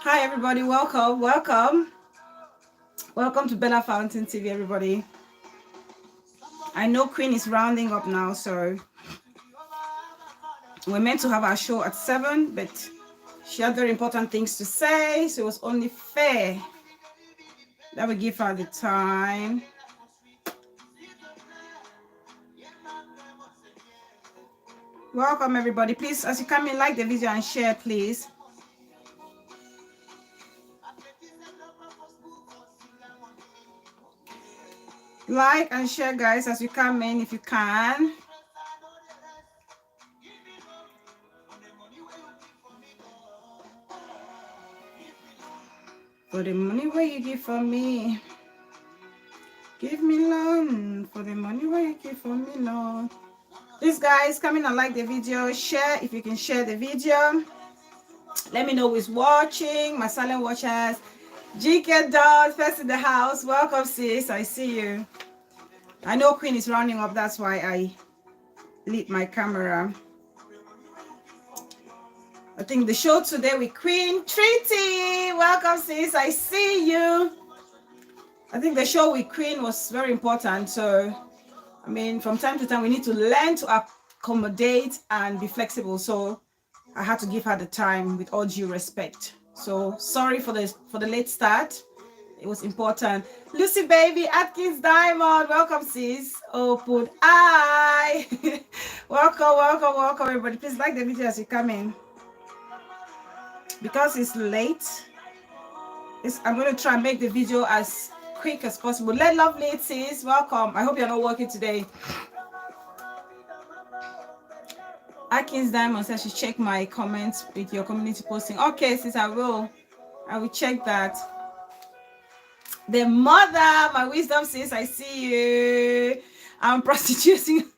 Hi everybody, welcome to Bella Fountain TV, everybody. I know Queen is rounding up now, so we're meant to have our show at 7, but she had very important things to say, so it was only fair that we give her the time. Welcome everybody. Please, as you come in, like the video and share, please. Like and share, guys, as you come in, if you can. For the money where you give for me, give me loan. For the money where you give for me, Lord. Please, guys, come in and like the video, share if you can share the video. Let me know who's watching, my silent watchers. GK Dot, first in the house. Welcome, sis. I see you. I know Queen is rounding up, that's why I lit my camera. I think the show today with Queen Treaty. Welcome, sis. I see you. I think the show with Queen was very important. So, I mean, from time to time, we need to learn to accommodate and be flexible. So, I had to give her the time with all due respect. So, sorry for the late start. It was important. Lucy Baby, Atkins Diamond, welcome, sis. Open eye. welcome, everybody. Please like the video as you come in. Because it's late, I'm going to try and make the video as quick as possible. Let Lovely, sis, welcome. I hope you're not working today. Atkins Diamond says she check my comments with your community posting. Okay, sis, I will check that. The mother, my wisdom sis, I see you. I'm prostituting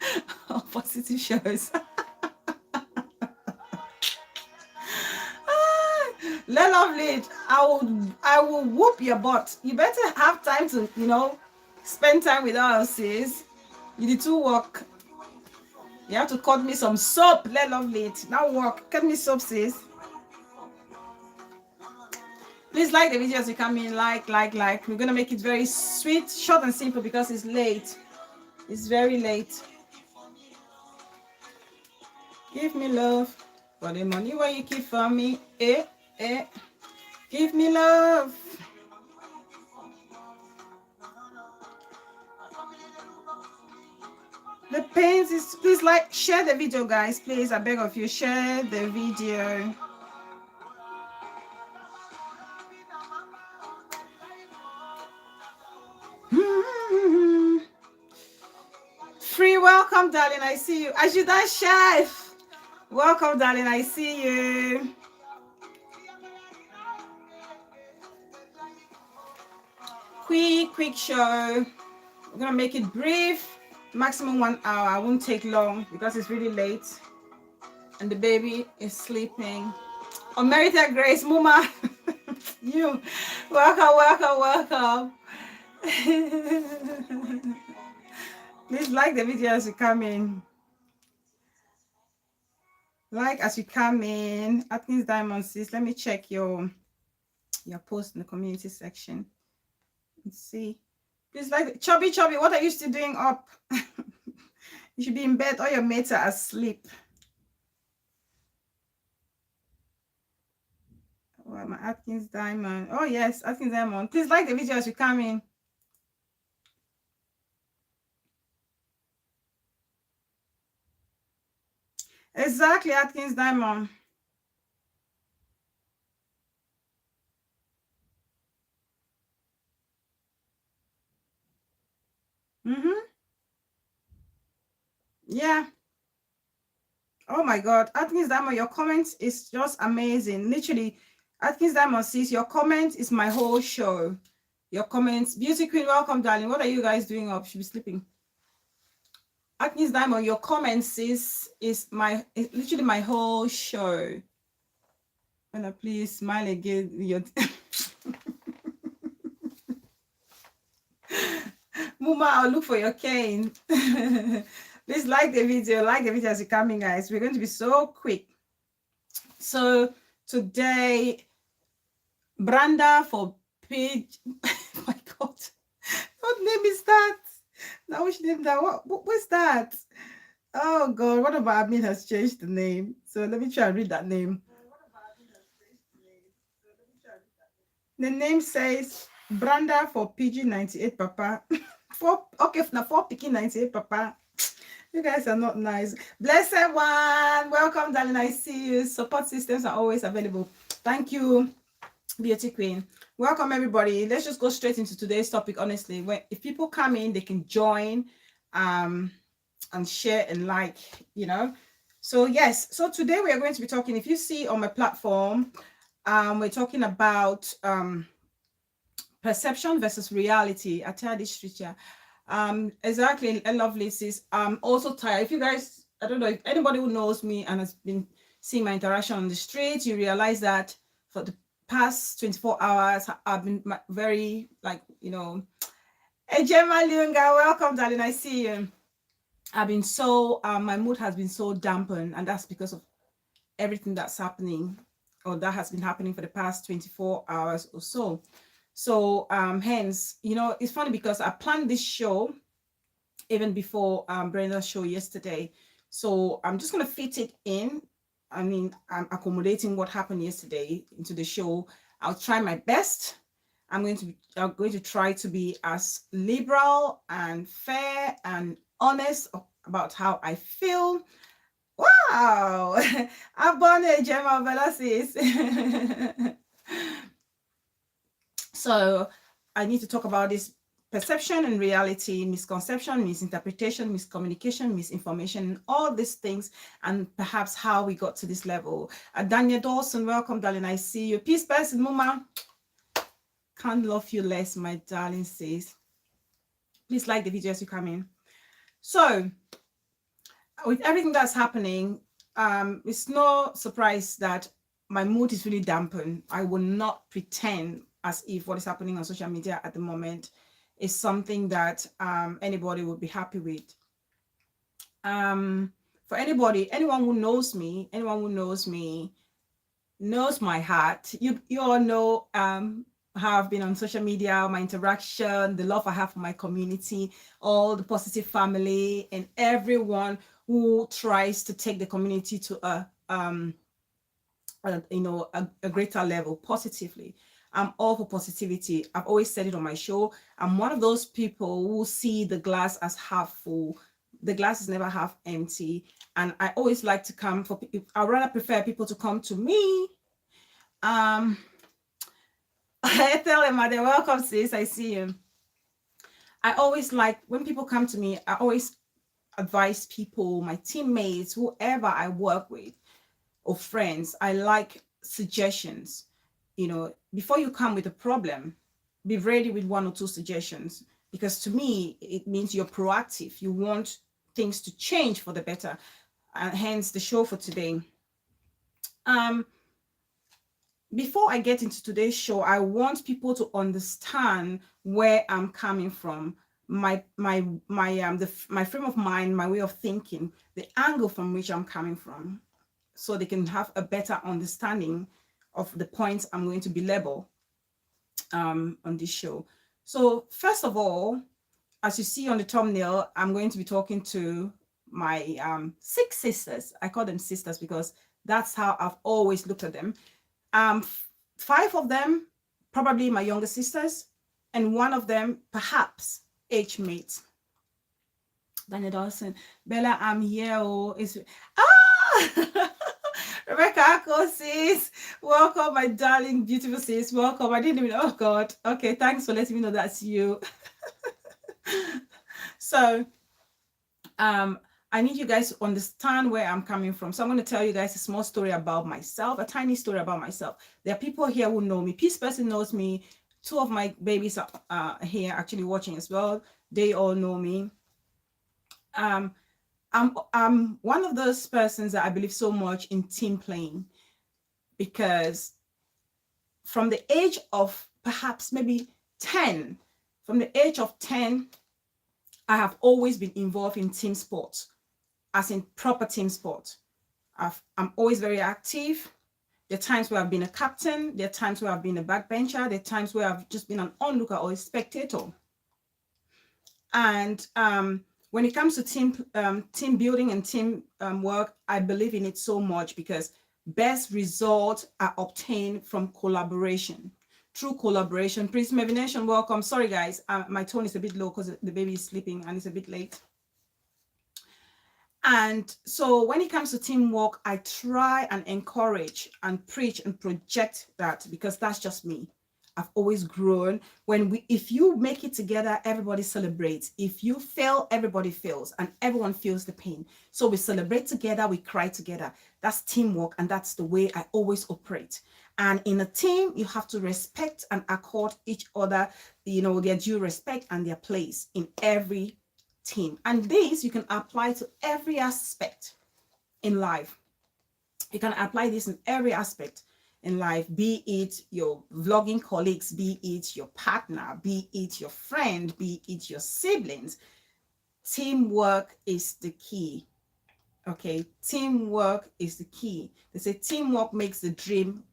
on positive shows. Let Lovely, I will whoop your butt. You better have time to, spend time with us, sis. You need to work. You have to cut me some soap. Let Lovely. Now work. Cut me soap, sis. Please like the video as you come in. Like. We're going to make it very sweet, short and simple because it's late. It's very late. Give me love for the money where you keep for me. Give me love. The pains is, please share the video, guys. Please, I beg of you, share the video. Free, welcome, darling. I see you. Ajuda Chef, welcome, darling. I see you. Quick show. We're gonna make it brief, maximum 1 hour. I won't take long because it's really late and the baby is sleeping. Unmerited Grace, Muma. You, welcome. Please like the video as you come in. Like as you come in. Atkins Diamond, sis. Let me check your post in the community section. Let's see. Please like Chubby. What are you still doing up? You should be in bed. All your mates are asleep. Oh, my Atkins Diamond. Oh yes, Atkins Diamond. Please like the video as you come in. Exactly, Atkins Diamond. Yeah. Oh my God, Atkins Diamond, your comment is just amazing. Literally, Atkins Diamond says your comment is my whole show. Your comments, Beauty Queen, welcome, darling. What are you guys doing up? Should be sleeping. Atkins Diamond, your comments is literally my whole show. And please smile again. Muma, I'll look for your cane. Please like the video as you're coming, guys. We're going to be so quick. So today Branda for page. Oh my God. What name is that? Now which name that? What's that? Oh God, one of our admin has changed the name. So let me try and read that name. The name says Branda for PG98 Papa. Now 4 Piki 98 Papa. You guys are not nice. Blessed one. Welcome, darling. I see you. Support systems are always available. Thank you, Beauty Queen. Welcome, everybody. Let's just go straight into today's topic. Honestly, if people come in, they can join and share and like, So yes, so today we are going to be talking, if you see on my platform, we're talking about perception versus reality. I tell this teacher. Exactly. Lovely sis. I'm also tired. If you guys, I don't know if anybody who knows me and has been seeing my interaction on the street, you realize that for the past 24 hours, I've been very, hey, Gemma Lunga, welcome, darling. I see you. I've been so, my mood has been so dampened, and that's because of everything that's happening, or that has been happening for the past 24 hours or so. So hence, it's funny because I planned this show even before Brenda's show yesterday. So I'm just going to fit it in. I mean, I'm accommodating what happened yesterday into the show. I'll try my best. I'm going to try to be as liberal and fair and honest about how I feel. Wow. Abone Gemma Velasquez. So I need to talk about this perception and reality, misconception, misinterpretation, miscommunication, misinformation, all these things, and perhaps how we got to this level. Daniel Dawson, welcome, darling. I see you. Peace, person, Mama. Can't love you less, my darling sis. Please like the video as you come in. So, with everything that's happening, it's no surprise that my mood is really dampened. I will not pretend as if what is happening on social media at the moment is something that anybody would be happy with. For anyone who knows me, knows my heart. You all know how I've been on social media, my interaction, the love I have for my community, all the positive family, and everyone who tries to take the community to a greater level positively. I'm all for positivity. I've always said it on my show. I'm one of those people who see the glass as half full. The glass is never half empty. And I always like to come for people. I rather prefer people to come to me. I tell them, they're welcome, sis. I see you. I always like when people come to me, I always advise people, my teammates, whoever I work with or friends, I like suggestions. Before you come with a problem, be ready with 1 or 2 suggestions, because to me, it means you're proactive. You want things to change for the better. And hence the show for today. Before I get into today's show, I want people to understand where I'm coming from, my frame of mind, my way of thinking, the angle from which I'm coming from, so they can have a better understanding of the points I'm going to belabor on this show. So first of all, as you see on the thumbnail, I'm going to be talking to my 6 sisters. I call them sisters because that's how I've always looked at them. 5 of them, probably my younger sisters, and 1 of them, perhaps, age mates. Daniel Dawson, Bella, I'm here. Rebecca, sis, welcome, my darling, beautiful sis. Welcome. I didn't even. Oh God. Okay, thanks for letting me know that's you. So, I need you guys to understand where I'm coming from. So I'm going to tell you guys a small story about myself, a tiny story about myself. There are people here who know me. Peace Person knows me. 2 of my babies are here actually watching as well. They all know me. I'm one of those persons that I believe so much in team playing, because from the age of perhaps maybe 10, I have always been involved in team sports, as in proper team sport. I'm always very active. There are times where I've been a captain. There are times where I've been a backbencher. There are times where I've just been an onlooker or a spectator. And when it comes to team building and team work, I believe in it so much because best results are obtained from collaboration. Through collaboration. Prince Mevination, welcome. Sorry, guys, my tone is a bit low because the baby is sleeping and it's a bit late. And so when it comes to teamwork, I try and encourage and preach and project that because that's just me. I've always grown. If you make it together, everybody celebrates. If you fail, everybody fails, and everyone feels the pain. So we celebrate together, we cry together. That's teamwork, and that's the way I always operate. And in a team, you have to respect and accord each other, their due respect and their place in every team. And this you can apply to every aspect in life. You can apply this in every aspect in life, be it your vlogging colleagues, be it your partner, be it your friend, be it your siblings. Teamwork is the key. Okay, teamwork is the key. They say teamwork makes the dream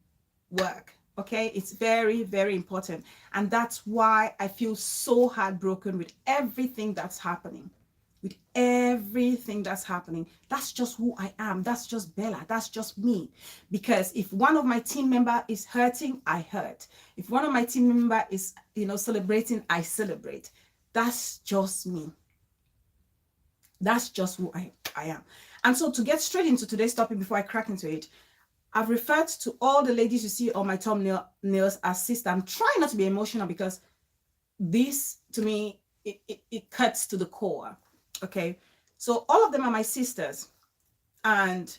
work. Okay, it's very, very important. And that's why I feel so heartbroken with everything that's happening. With everything that's happening. That's just who I am. That's just Bella. That's just me. Because if one of my team member is hurting, I hurt. If one of my team member is, celebrating, I celebrate. That's just me. That's just who I am. And so to get straight into today's topic before I crack into it, I've referred to all the ladies you see on my thumbnails as sister. I'm trying not to be emotional because this, to me, it cuts to the core. Okay, so all of them are my sisters, and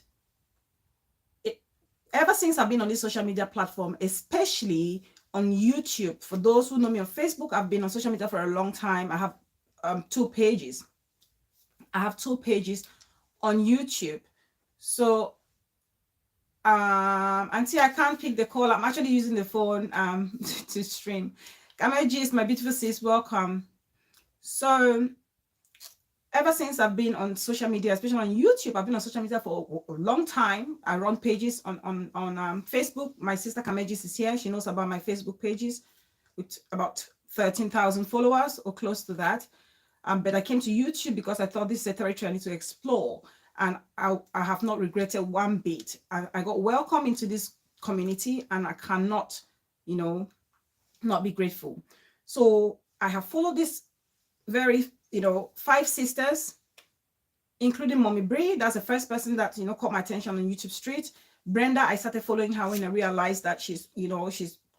ever since I've been on this social media platform, especially on YouTube, for those who know me on Facebook, I've been on social media for a long time. I have 2 pages. I have 2 pages on YouTube. So Auntie, I can't pick the call. I'm actually using the phone to stream. Kamaji, my beautiful sis, welcome. So ever since I've been on social media, especially on YouTube, I've been on social media for a long time. I run pages on Facebook. My sister Kameji is here. She knows about my Facebook pages with about 13,000 followers or close to that. But I came to YouTube because I thought this is a territory I need to explore. And I have not regretted one bit. I got welcome into this community and I cannot, not be grateful. So I have followed this very 5 sisters, including Mommy Bree. That's the first person that caught my attention on YouTube Street. Brenda, I started following her when I realized that she's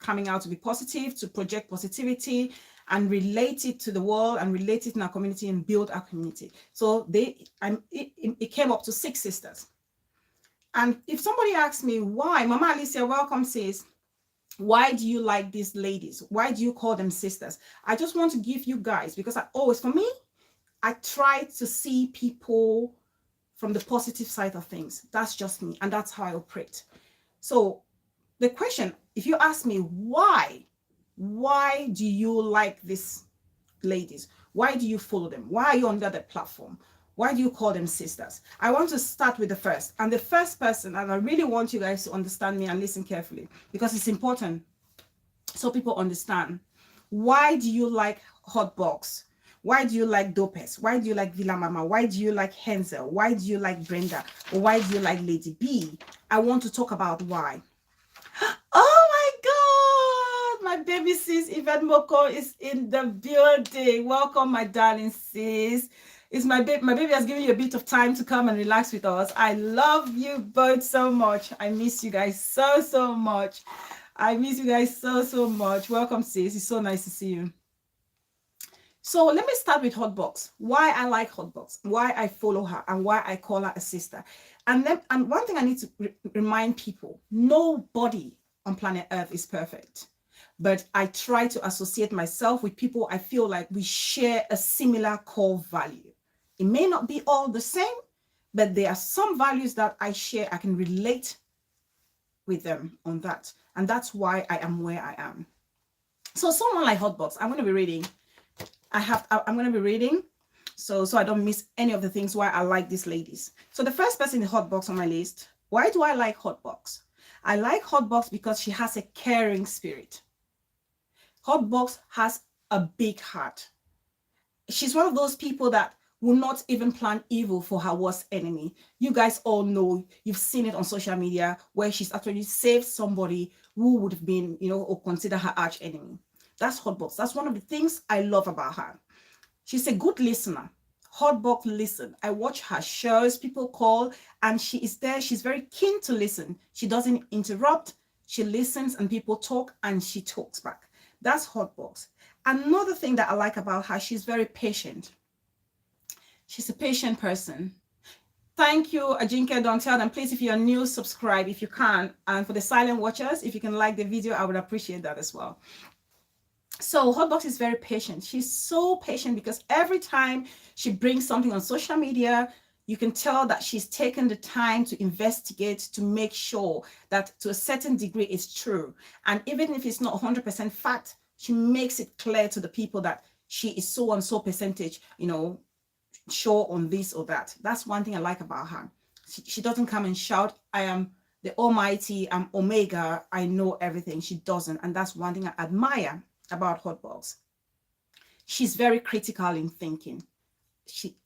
coming out to be positive, to project positivity and relate it to the world and relate it in our community and build our community. So it came up to 6 sisters. And if somebody asks me why, Mama Alicia, welcome, sis. Why do you like these ladies? Why do you call them sisters? I just want to give you guys, because for me, I try to see people from the positive side of things. That's just me. And that's how I operate. So the question, if you ask me why do you like these ladies? Why do you follow them? Why are you under the platform? Why do you call them sisters? I want to start with the first. And the first person, and I really want you guys to understand me and listen carefully because it's important so people understand. Why do you like Hotbox? Why do you like Dopes? Why do you like Villa Mama? Why do you like Hensel? Why do you like Brenda? Or why do you like Lady B? I want to talk about why. Oh my God, my baby sis Yvette Moko is in the building. Welcome, my darling sis. It's my baby. My baby has given you a bit of time to come and relax with us. I love you both so much. I miss you guys so much. I miss you guys so much. Welcome, sis. It's so nice to see you. So let me start with Hotbox. Why I like Hotbox, why I follow her, and why I call her a sister. And one thing I need to remind people: nobody on planet Earth is perfect. But I try to associate myself with people I feel like we share a similar core value. It may not be all the same, but there are some values that I share. I can relate with them on that. And that's why I am where I am. So someone like Hotbox, I'm going to be reading. I'm going to be reading so I don't miss any of the things why I like these ladies. So the first person in Hotbox on my list, why do I like Hotbox? I like Hotbox because she has a caring spirit. Hotbox has a big heart. She's one of those people that will not even plan evil for her worst enemy. You guys all know, you've seen it on social media where she's actually saved somebody who would have been, or consider her arch enemy. That's Hotbox. That's one of the things I love about her. She's a good listener. Hotbox listen. I watch her shows, people call, and she is there. She's very keen to listen. She doesn't interrupt. She listens and people talk and she talks back. That's Hotbox. Another thing that I like about her, she's very patient. She's a patient person. Thank you, Ajinke. Don't tell them, please, if you're new, subscribe if you can. And for the silent watchers, if you can like the video, I would appreciate that as well. So Hotbox is very patient. She's so patient because every time she brings something on social media, you can tell that she's taken the time to investigate, to make sure that to a certain degree it's true. And even if it's not 100% fact, she makes it clear to the people that she is so and so percentage, sure on this or that. That's one thing I like about her. She doesn't come and shout, I am the almighty, I'm Omega, I know everything. She doesn't. And that's one thing I admire about Hotbox. She's very critical in thinking. She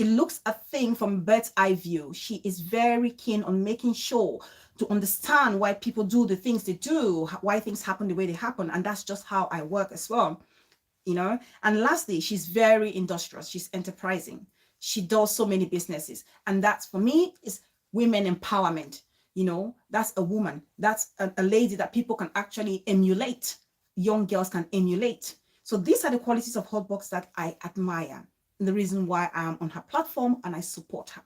looks at things from a bird's eye view. She is very keen on making sure to understand why people do the things they do, why things happen the way they happen. And that's just how I work as well. And lastly, she's very industrious. She's enterprising. She does so many businesses. And that's, for me, is women empowerment. That's a woman. That's a lady that people can actually emulate. Young girls can emulate. So these are the qualities of Hotbox that I admire. And the reason why I'm on her platform and I support her.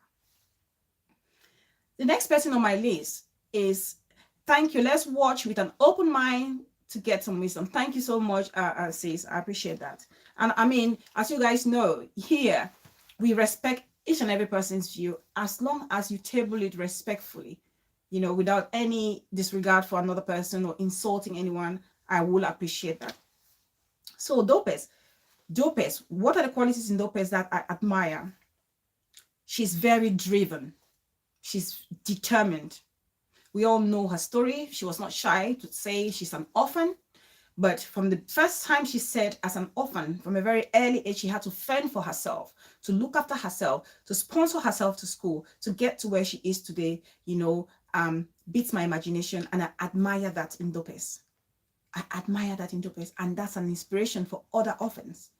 The next person on my list is, thank you. Let's watch with an open mind to get some wisdom. Thank you so much, sis. I appreciate that. And I mean, as you guys know, here we respect each and every person's view as long as you table it respectfully, without any disregard for another person or insulting anyone. I will appreciate that. So Dopez, what are the qualities in Dopez that I admire? She's very driven. She's determined. We all know her story. She was not shy to say she's an orphan. But from the first time she said, as an orphan, from a very early age, she had to fend for herself, to look after herself, to sponsor herself to school, to get to where she is today, beats my imagination. And I admire that in Dopez. I admire that in Dopez. And that's an inspiration for other orphans.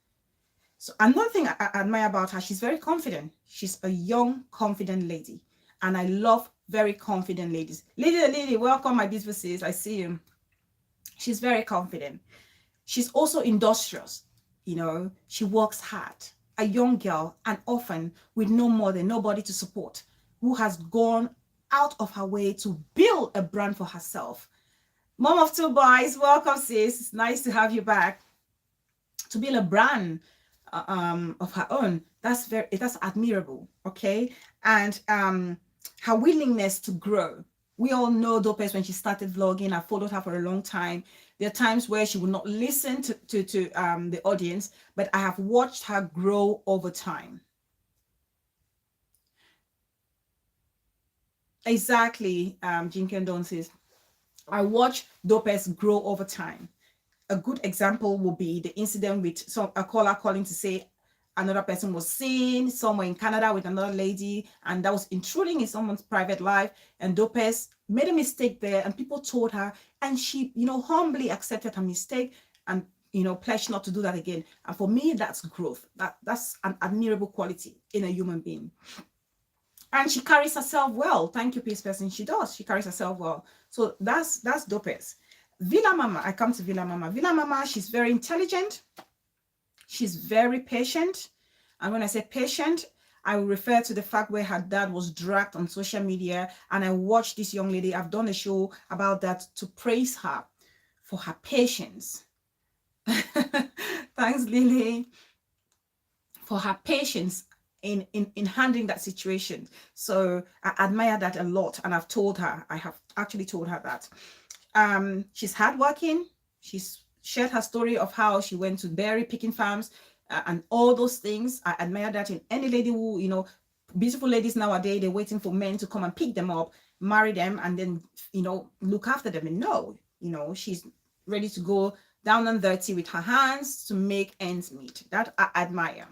So another thing I admire about her, she's very confident. She's a young, confident lady. And I love very confident ladies. Lady, welcome, my beautiful sis. I see you. She's very confident. She's also industrious. She works hard. A young girl, an orphan with no mother, nobody to support, who has gone out of her way to build a brand for herself. Mom of two boys, welcome, sis. It's nice to have you back. To build a brand of her own, that's admirable, okay? And her willingness to grow. We all know Dopez when she started vlogging. I followed her for a long time. There are times where she would not listen to the audience, but I have watched her grow over time. Exactly, Jinken Don says, I watch Dopez grow over time. A good example will be the incident with a caller calling to say another person was seen somewhere in Canada with another lady, and that was intruding in someone's private life. And Dopez made a mistake there, and people told her, and she, humbly accepted her mistake and, pledged not to do that again. And for me, that's growth. That's an admirable quality in a human being. And she carries herself well. Thank you, peace person. She does. She carries herself well. So that's Dopez. Villa Mama, I come to Villa Mama. Villa Mama, she's very intelligent. She's very patient. And when I say patient, I will refer to the fact where her dad was dragged on social media. And I watched this young lady. I've done a show about that to praise her for her patience. Thanks, Lily, for her patience in handling that situation. So I admire that a lot. And I've told her, I have actually told her that. She's hardworking. She's shared her story of how she went to berry picking farms and all those things. I admire that in any lady who, beautiful ladies nowadays, they're waiting for men to come and pick them up. marry them and then, look after them. And no, she's ready to go down and dirty with her hands to make ends meet. That I admire.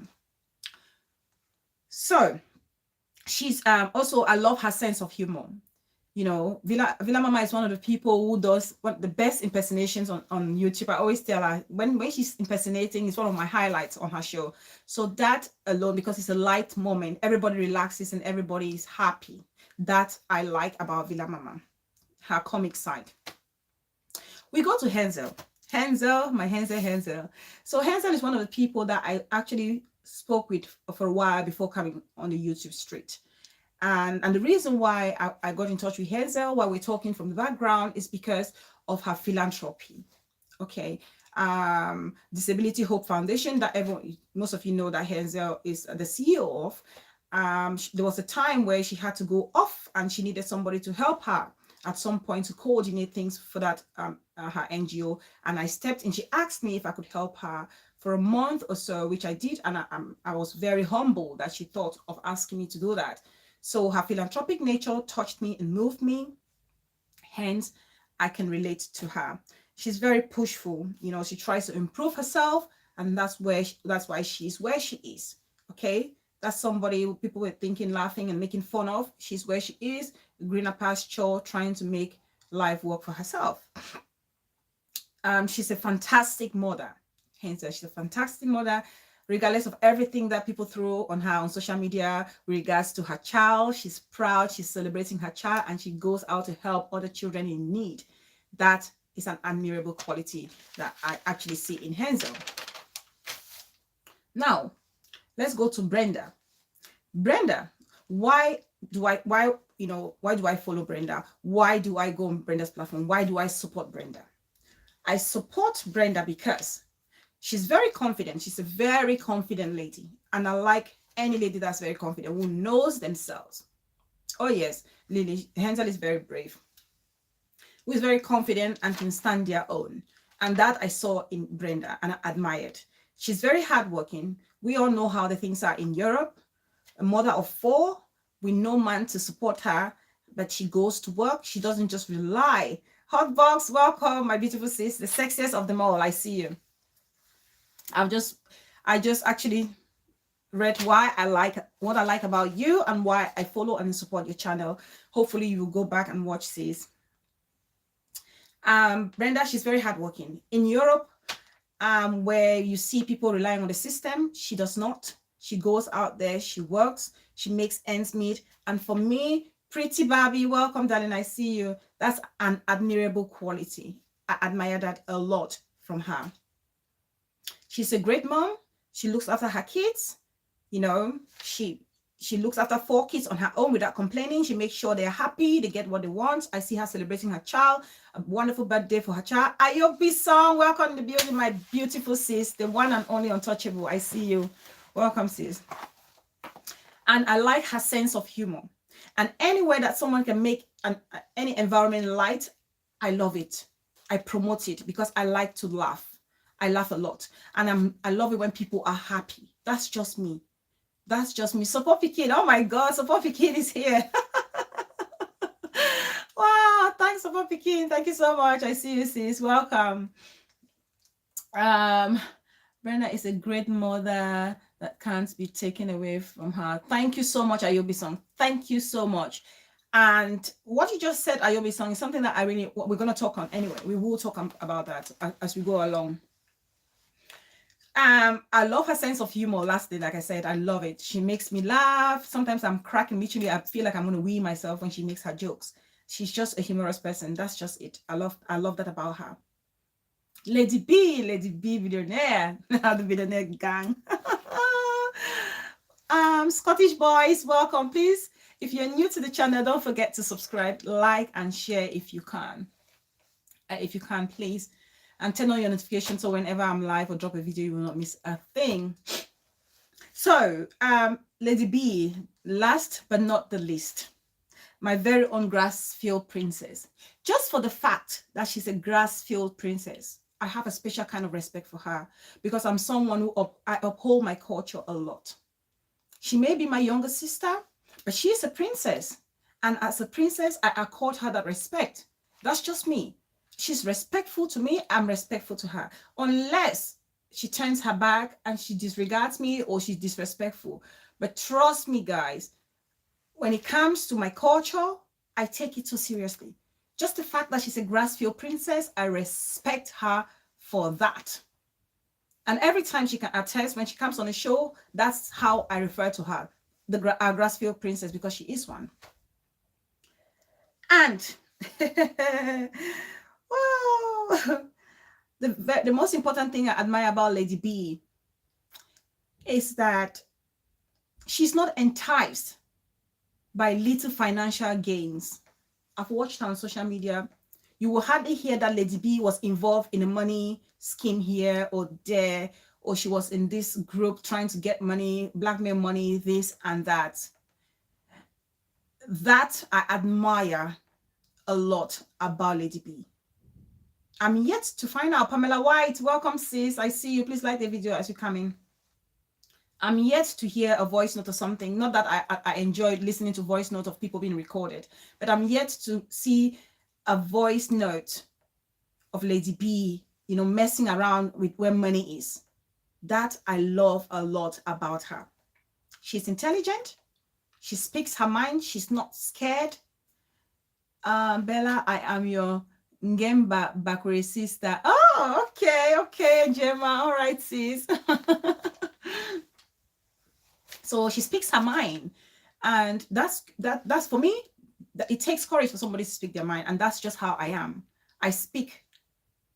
So she's also, I love her sense of humor. Villa Mama is one of the people who does one of the best impersonations on YouTube. I always tell her when she's impersonating, it's one of my highlights on her show. So that alone, because it's a light moment, everybody relaxes and everybody is happy. That I like about Villa Mama, her comic side. We go to Hansel. My Hansel. So Hansel is one of the people that I actually spoke with for a while before coming on the YouTube street. And the reason why I got in touch with Hansel while we're talking from the background is because of her philanthropy. Okay. Disability Hope Foundation that most of you know that Hansel is the CEO of. There was a time where she had to go off and she needed somebody to help her at some point to coordinate things for that her NGO. And I stepped in. She asked me if I could help her for a month or so, which I did. And I was very humble that she thought of asking me to do that. So her philanthropic nature touched me and moved me. Hence, I can relate to her. She's very pushful. She tries to improve herself, and that's why she's where she is. Okay, that's somebody people were thinking, laughing, and making fun of. She's where she is, greener pasture, trying to make life work for herself. She's a fantastic mother. Hence, she's a fantastic mother. Regardless of everything that people throw on her on social media with regards to her child, she's proud, she's celebrating her child, and she goes out to help other children in need. That is an admirable quality that I actually see in Hansel. Now, let's go to Brenda. Brenda, why do I follow Brenda? Why do I go on Brenda's platform? Why do I support Brenda? I support Brenda because she's very confident. She's a very confident lady. And I like any lady that's very confident, who knows themselves. Oh yes, Hansel is very brave, who is very confident and can stand their own. And that I saw in Brenda and I admired. She's very hardworking. We all know how the things are in Europe. A mother of 4 with no man to support her, but she goes to work. She doesn't just rely. Hotbox, welcome, my beautiful sis, the sexiest of them all. I see you. I just actually read what I like about you and why I follow and support your channel. Hopefully you will go back and watch this. Brenda, she's very hardworking. In Europe, where you see people relying on the system, she does not. She goes out there, she works, she makes ends meet. And for me, pretty Barbie, welcome, darling, I see you. That's an admirable quality. I admire that a lot from her. She's a great mom. She looks after her kids. She looks after 4 kids on her own without complaining. She makes sure they're happy, they get what they want. I see her celebrating her child. A wonderful birthday for her child. Ayobi Song, welcome to the building, my beautiful sis, the one and only untouchable. I see you. Welcome, sis. And I like her sense of humor. And any way that someone can make any environment light, I love it. I promote it because I like to laugh. I laugh a lot. And I love it when people are happy. That's just me. That's just me. Support Kid. Oh my God, Support Kid is here. Wow, thanks, Support Kid. Thank you so much. I see you, sis. Welcome. Brenda is a great mother that can't be taken away from her. Thank you so much, Ayobi Song. Thank you so much. And what you just said, Ayobi Song, is something that we're going to talk on anyway. We will talk about that as we go along. I love her sense of humor. Lastly, like I said, I love it. She makes me laugh. Sometimes I'm cracking. Literally, I feel like I'm going to wee myself when she makes her jokes. She's just a humorous person. That's just it. I love that about her. Lady B billionaire. The billionaire gang. Scottish boys, welcome. Please, if you're new to the channel, don't forget to subscribe, like, and share if you can. If you can, please. And turn on your notifications so whenever I'm live or drop a video, you will not miss a thing. So, Lady B, last but not the least, my very own Grassfield princess. Just for the fact that she's a Grassfield princess, I have a special kind of respect for her because I'm someone who I uphold my culture a lot. She may be my younger sister, but she is a princess. And as a princess, I accord her that respect. That's just me. She's respectful to me. I'm respectful to her. Unless she turns her back and she disregards me or she's disrespectful. But trust me, guys, when it comes to my culture, I take it so seriously. Just the fact that she's a Grassfield princess, I respect her for that. And every time she can attest, when she comes on the show, that's how I refer to her, our Grassfield princess, because she is one. And whoa, the most important thing I admire about Lady B is that she's not enticed by little financial gains. I've watched her on social media. You will hardly hear that Lady B was involved in a money scheme here or there, or she was in this group trying to get money, blackmail money, this and that. That I admire a lot about Lady B. I'm yet to find out. Pamela White, welcome, sis. I see you. Please like the video as you come in. I'm yet to hear a voice note or something. Not that I enjoyed listening to voice note of people being recorded, but I'm yet to see a voice note of Lady B, you know, messing around with where money is. That I love a lot about her. She's intelligent. She speaks her mind. She's not scared. Bella, I am your Ngemba Bakure sister. Oh, okay, Gemma. All right, sis. So she speaks her mind, and that's for me. It takes courage for somebody to speak their mind, and that's just how I am. I speak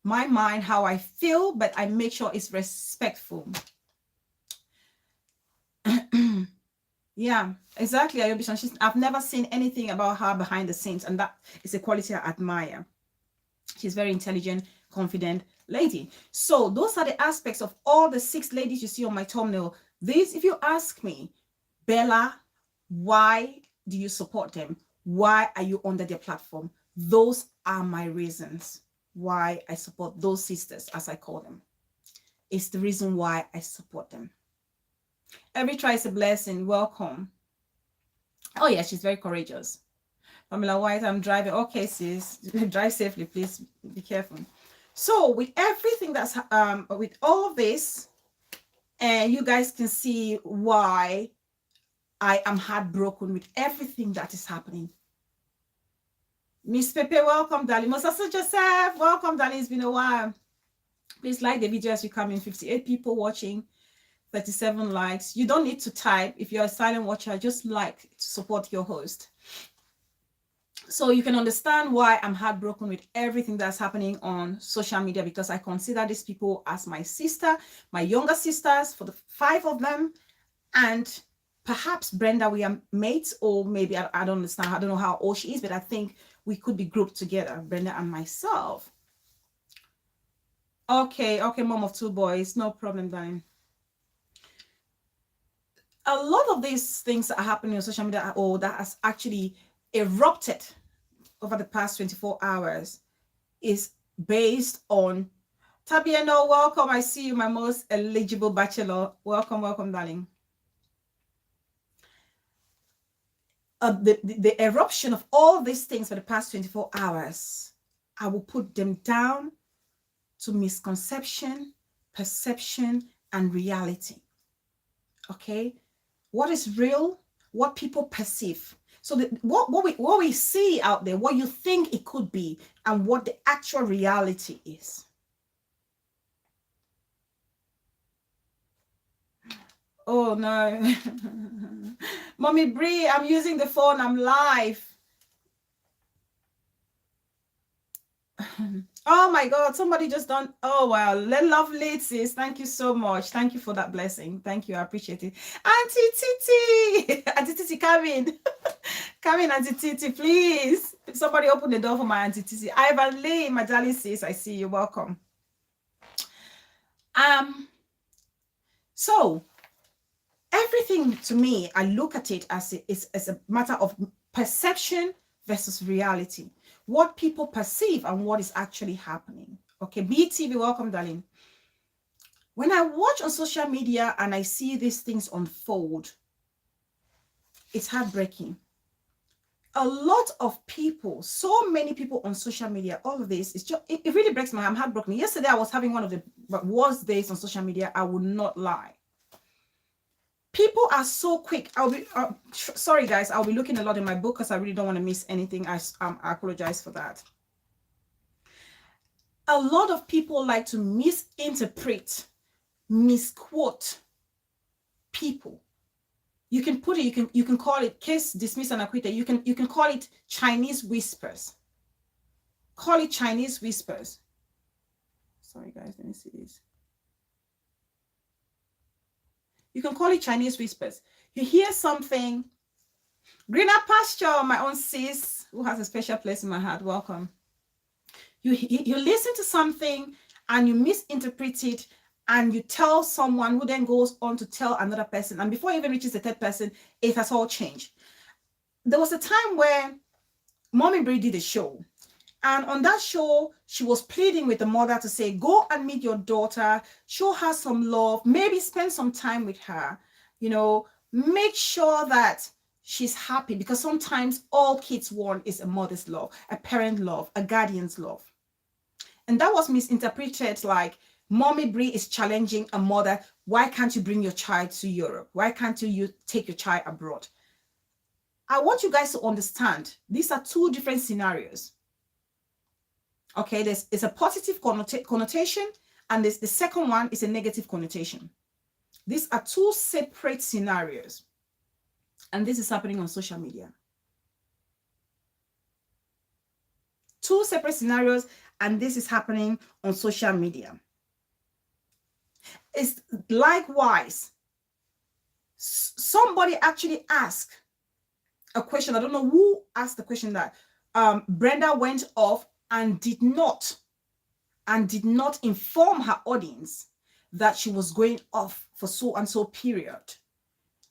my mind, how I feel, but I make sure it's respectful. Yeah, exactly. I've never seen anything about her behind the scenes, and that is a quality I admire. She's very intelligent, confident lady. So those are the aspects of all the 6 ladies you see on my thumbnail. These, if you ask me, Bella, why do you support them? Why are you under their platform? Those are my reasons why I support those sisters, as I call them. It's the reason why I support them. Every try is a blessing. Welcome. Oh yeah, she's very courageous. Pamela White, I'm driving. Okay, sis, drive safely, please. Be careful. So with everything that's with all of this, and you guys can see why I am heartbroken with everything that is happening. Miss Pepe, welcome, darling. Mosasa Joseph, welcome, darling. It's been a while. Please like the video as we come in. 58 people watching, 37 likes. You don't need to type. If you're a silent watcher, just like to support your host. So you can understand why I'm heartbroken with everything that's happening on social media, because I consider these people as my sister, my younger sisters, for the 5 of them. And perhaps Brenda, we are mates, or maybe I don't understand. I don't know how old she is, but I think we could be grouped together, Brenda and myself. Okay, mom of 2 boys. No problem, darling. A lot of these things that are happening on social media, or that has actually erupted over the past 24 hours, is based on Tabiano. Welcome. I see you, my most eligible bachelor. Welcome, darling. The eruption of all these things for the past 24 hours, I will put them down to misconception, perception, and reality. Okay, what is real? What people perceive. So what we see out there, what you think it could be, and what the actual reality is. Oh no. Mommy Bree, I'm using the phone, I'm live. Oh my God, somebody just done. Oh wow, lovely, sis. Thank you so much. Thank you for that blessing. Thank you, I appreciate it. Auntie Titi, Auntie Titi, come in. Come in, Auntie Titi, please. Somebody open the door for my Auntie Titi. Ivan Lee, my darling sis, I see you. Welcome. So everything to me, I look at it as a matter of perception versus reality. What people perceive and what is actually happening. Okay, BTV, welcome, darling. When I watch on social media and I see these things unfold, it's heartbreaking. a lot of people, so many people on social media, all of this, it's just, it really breaks my heart. I'm heartbroken. Yesterday, I was having one of the worst days on social media. I will not lie. People are so quick. Sorry guys, I'll be looking a lot in my book because I really don't want to miss anything. I apologize for that. A lot of people like to misinterpret, misquote people. You can put it, you can call it case dismissed and acquitted. You can call it Chinese whispers. Call it Chinese whispers. Sorry guys, let me see this. You can call it Chinese whispers. You hear something, greener pasture, my own sis, who has a special place in my heart, welcome. You listen to something and you misinterpret it, and you tell someone who then goes on to tell another person, and before it even reaches the third person, it has all changed. There was a time where Mommy Brie did a show, and on that show, she was pleading with the mother to say, go and meet your daughter, show her some love, maybe spend some time with her, you know, make sure that she's happy, because sometimes all kids want is a mother's love, a parent love, a guardian's love. And that was misinterpreted like, Mommy Brie is challenging a mother. Why can't you bring your child to Europe? Why can't you take your child abroad? I want you guys to understand, these are two different scenarios. Okay, there's a positive connotation, and the second one is a negative connotation. These are two separate scenarios. And this is happening on social media. Two separate scenarios, and this is happening on social media. It's likewise, somebody actually asked a question. I don't know who asked the question that Brenda went off and did not inform her audience that she was going off for so and so period,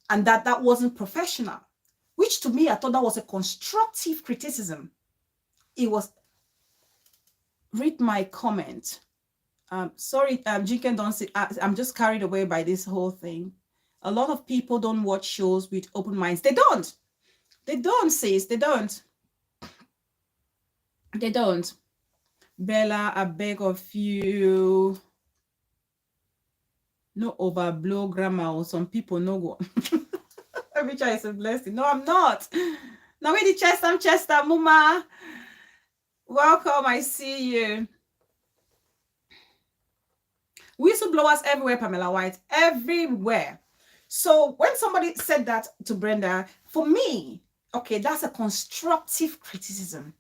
and that wasn't professional, which to me, I thought that was a constructive criticism. It was, read my comment. Sorry, Jinken, don't say, I'm just carried away by this whole thing. A lot of people don't watch shows with open minds. They don't, sis, they don't. Bella, I beg of you, no overblow grammar, or some people no go. Every child is a blessing. No, I'm not. Now with the I'm Chester, Mama. Welcome, I see you. Whistleblowers everywhere, Pamela White, everywhere. So when somebody said that to Brenda, for me, okay, that's a constructive criticism.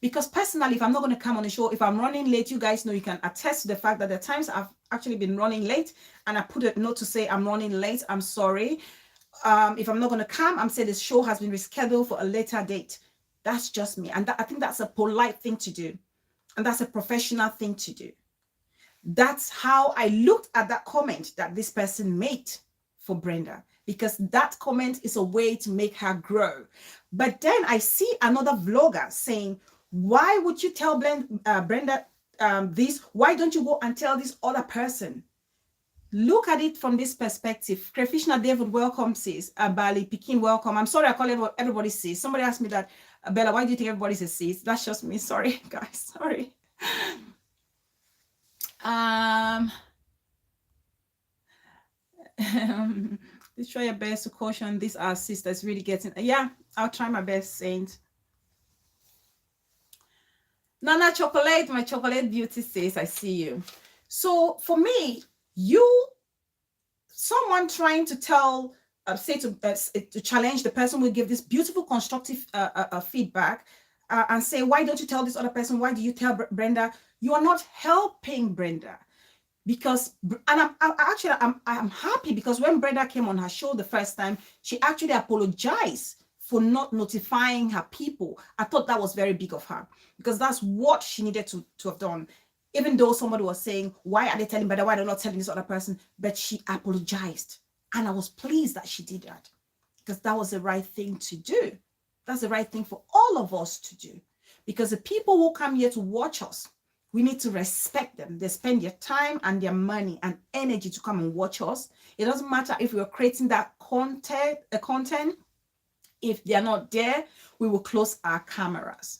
Because personally, if I'm not going to come on the show, if I'm running late, you guys know, you can attest to the fact that there are times I've actually been running late, and I put a note to say I'm running late, I'm sorry. If I'm not going to come, I'm saying this show has been rescheduled for a later date. That's just me. And I think that's a polite thing to do. And that's a professional thing to do. That's how I looked at that comment that this person made for Brenda, because that comment is a way to make her grow. But then I see another vlogger saying, why would you tell Brenda this? Why don't you go and tell this other person? Look at it from this perspective. Krefishna David, welcome, sis. Bali Pekin, welcome. I'm sorry I call everybody sis. Somebody asked me that, Bella, why do you think everybody's a sis? That's just me. Sorry, guys. Sorry. Try your best to caution these are sisters really getting. Yeah, I'll try my best, Saint. Nana Chocolate, my chocolate beauty says, I see you. So for me, someone trying to tell, say to challenge the person will give this beautiful constructive feedback and say, why don't you tell this other person? Why do you tell Brenda? You are not helping Brenda. Because, and I'm happy because when Brenda came on her show the first time, she actually apologized for not notifying her people. I thought that was very big of her, because that's what she needed to have done. Even though somebody was saying, why are they telling Brenda? Why are they not telling this other person? But she apologized. And I was pleased that she did that, because that was the right thing to do. That's the right thing for all of us to do. Because the people who come here to watch us, we need to respect them. They spend their time and their money and energy to come and watch us. It doesn't matter if we're creating that content If they're not there, we will close our cameras.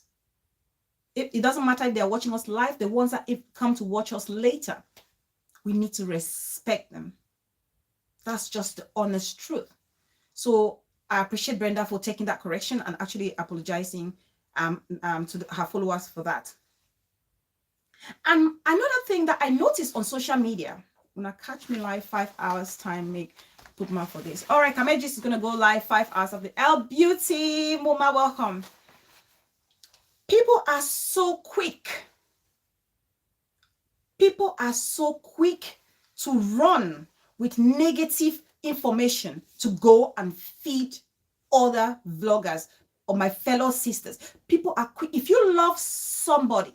It doesn't matter if they're watching us live, the ones that come to watch us later, we need to respect them. That's just the honest truth. So I appreciate Brenda for taking that correction and actually apologizing to her followers for that. And another thing that I noticed on social media, when I catch me live 5 hours time, put more for this. All right, Kamejis is gonna go live 5 hours of the L Beauty. Moma, welcome. People are so quick. People are so quick to run with negative information to go and feed other vloggers or my fellow sisters. People are quick. If you love somebody,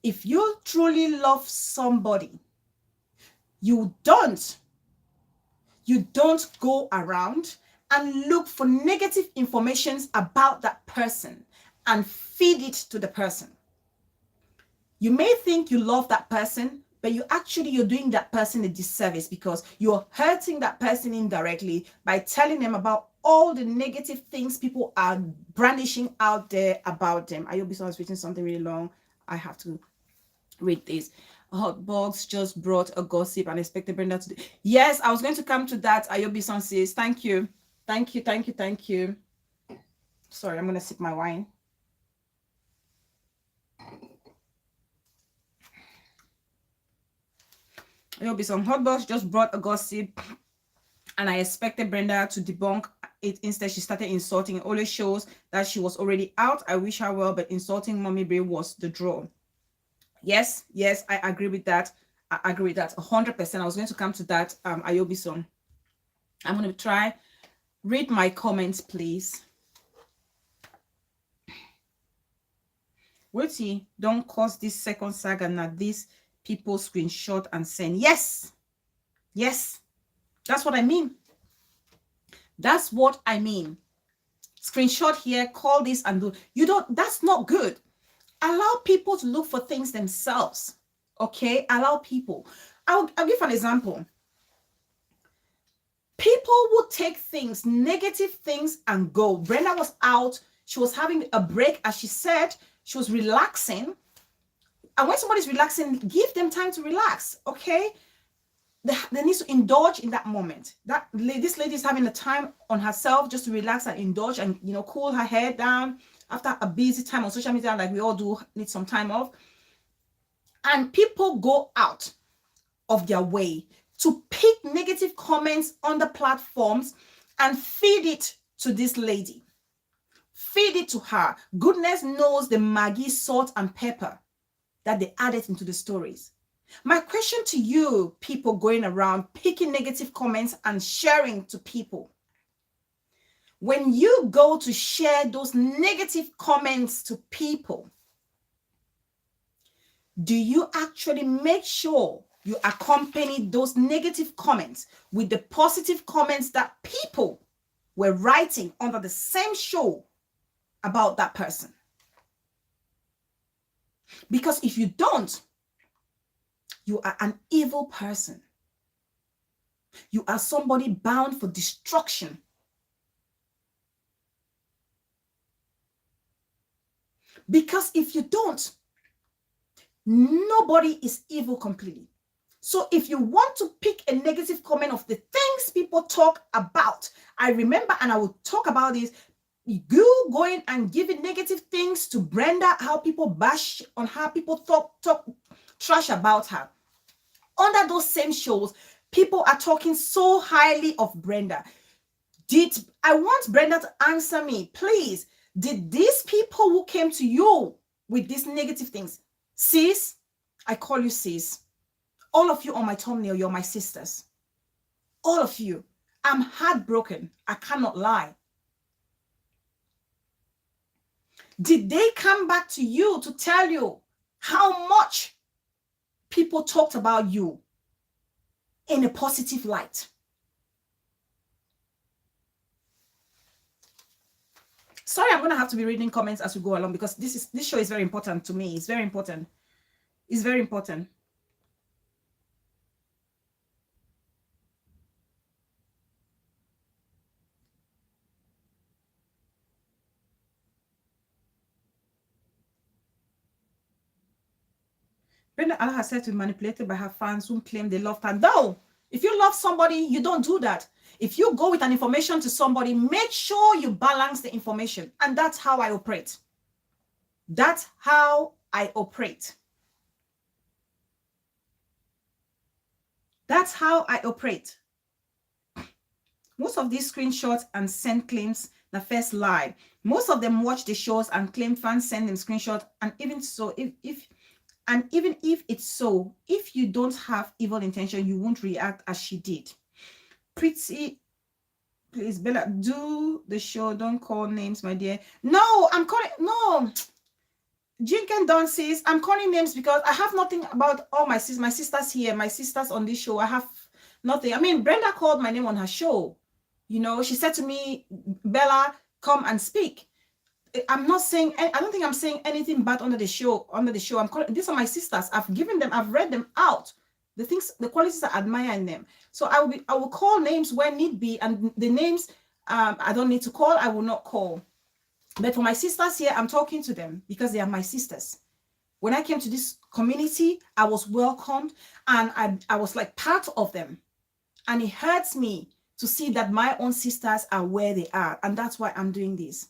if you truly love somebody, you don't go around and look for negative information about that person and feed it to the person. You may think you love that person, but you're doing that person a disservice because you're hurting that person indirectly by telling them about all the negative things people are brandishing out there about them. Ayobi was written something really long. I have to read this. Hotbox just brought a gossip and expected Brenda to do. Yes, I was going to come to that. Ayobi says, thank you. Thank you. Sorry, I'm going to sip my wine. Ayobi Hotbox just brought a gossip and I expected Brenda to debunk it. Instead, she started insulting. It always shows that she was already out. I wish her well, but insulting Mommy Bray was the draw. Yes, I agree with that. 100%. I was going to come to that, Ayobi. I'm going to try. Read my comments, please. Wait, don't cause this second saga. Now this people screenshot and send. Yes, that's what I mean. Screenshot here, call this and do. That's not good. Allow people to look for things themselves. Okay, allow people. I'll give an example. People would take things, negative things, and go. Brenda was out. She was having a break, as she said. She was relaxing. And when somebody's relaxing, give them time to relax. Okay, they need to indulge in that moment. This lady is having a time on herself just to relax and indulge and cool her head down after a busy time on social media, like we all do need some time off. And people go out of their way to pick negative comments on the platforms and feed it to this lady. Feed it to her. Goodness knows the Maggi, salt, and pepper that they added into the stories. My question to you, people going around picking negative comments and sharing to people, when you go to share those negative comments to people, do you actually make sure you accompany those negative comments with the positive comments that people were writing under the same show about that person? Because if you don't, you are an evil person. You are somebody bound for destruction. Because if you don't, nobody is evil completely. So if you want to pick a negative comment of the things people talk about, I remember, and I will talk about this, you going and giving negative things to Brenda, how people bash on her, people talk trash about her. Under those same shows, people are talking so highly of Brenda. I want Brenda to answer me, please. Did these people who came to you with these negative things, sis, I call you sis, all of you on my thumbnail, you're my sisters. All of you. I'm heartbroken. I cannot lie. Did they come back to you to tell you how much people talked about you in a positive light? Sorry, I'm going to have to be reading comments as we go along because this show is very important to me. It's very important. It's very important. Brenda Allah has said to be manipulated by her fans who claim they love her. No, if you love somebody, you don't do that. If you go with an information to somebody, make sure you balance the information. And that's how I operate. That's how I operate. That's how I operate. Most of these screenshots and send claims the first lie. Most of them watch the shows and claim fans send them screenshots. And even so, even if it's so, if you don't have evil intention, you won't react as she did. Pretty, please, Bella, do the show. Don't call names, my dear. No, I'm calling, no. Jinken Don says, I'm calling names because I have nothing about all my sisters here, my sisters on this show. I have nothing. I mean, Brenda called my name on her show. You know, she said to me, Bella, come and speak. I'm not saying, I don't think I'm saying anything bad under the show. I'm calling, these are my sisters. I've given them, I've read them out. The things, the qualities I admire in them. So I will call names where need be, and the names I don't need to call, I will not call. But for my sisters here, I'm talking to them because they are my sisters. When I came to this community, I was welcomed and I was like part of them. And it hurts me to see that my own sisters are where they are. And that's why I'm doing this.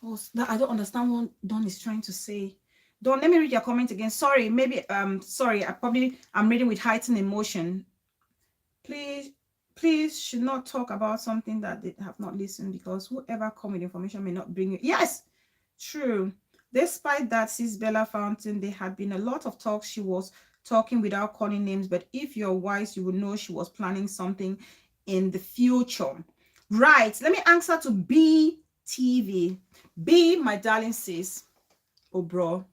Oh, I don't understand what Don is trying to say. Don, let me read your comment again. Sorry, maybe sorry, I'm reading with heightened emotion. Please should not talk about something that they have not listened, because whoever come with information may not bring it. Yes, true. Despite that, sis Bella Fountain, there had been a lot of talk. She was talking without calling names, but if you're wise, you would know she was planning something in the future. Right, let me answer to BTV. B, my darling sis, oh bro,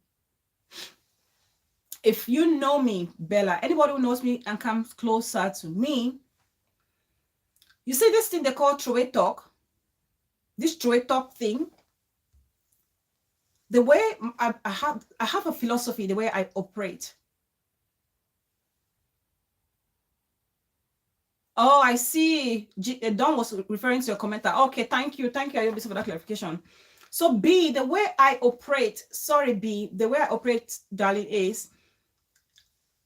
if you know me, Bella, anybody who knows me and comes closer to me, you see this thing they call throwaway talk, this throwaway talk thing, the way I have a philosophy, the way I operate. Oh, I see. Don was referring to your commenter. Okay, thank you. Thank you, Ayobisi, for that clarification. So B, the way I operate, sorry, B, the way I operate, darling, is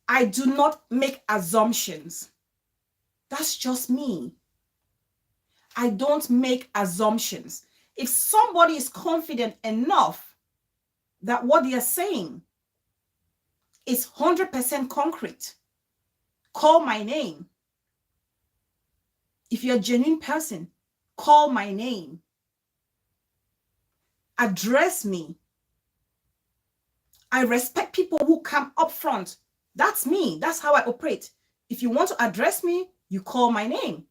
I do not make assumptions. That's just me. I don't make assumptions. If somebody is confident enough that what they are saying is 100% concrete, call my name. If you're a genuine person, call my name. Address me. I respect people who come up front. That's me. That's how I operate. If you want to address me, you call my name.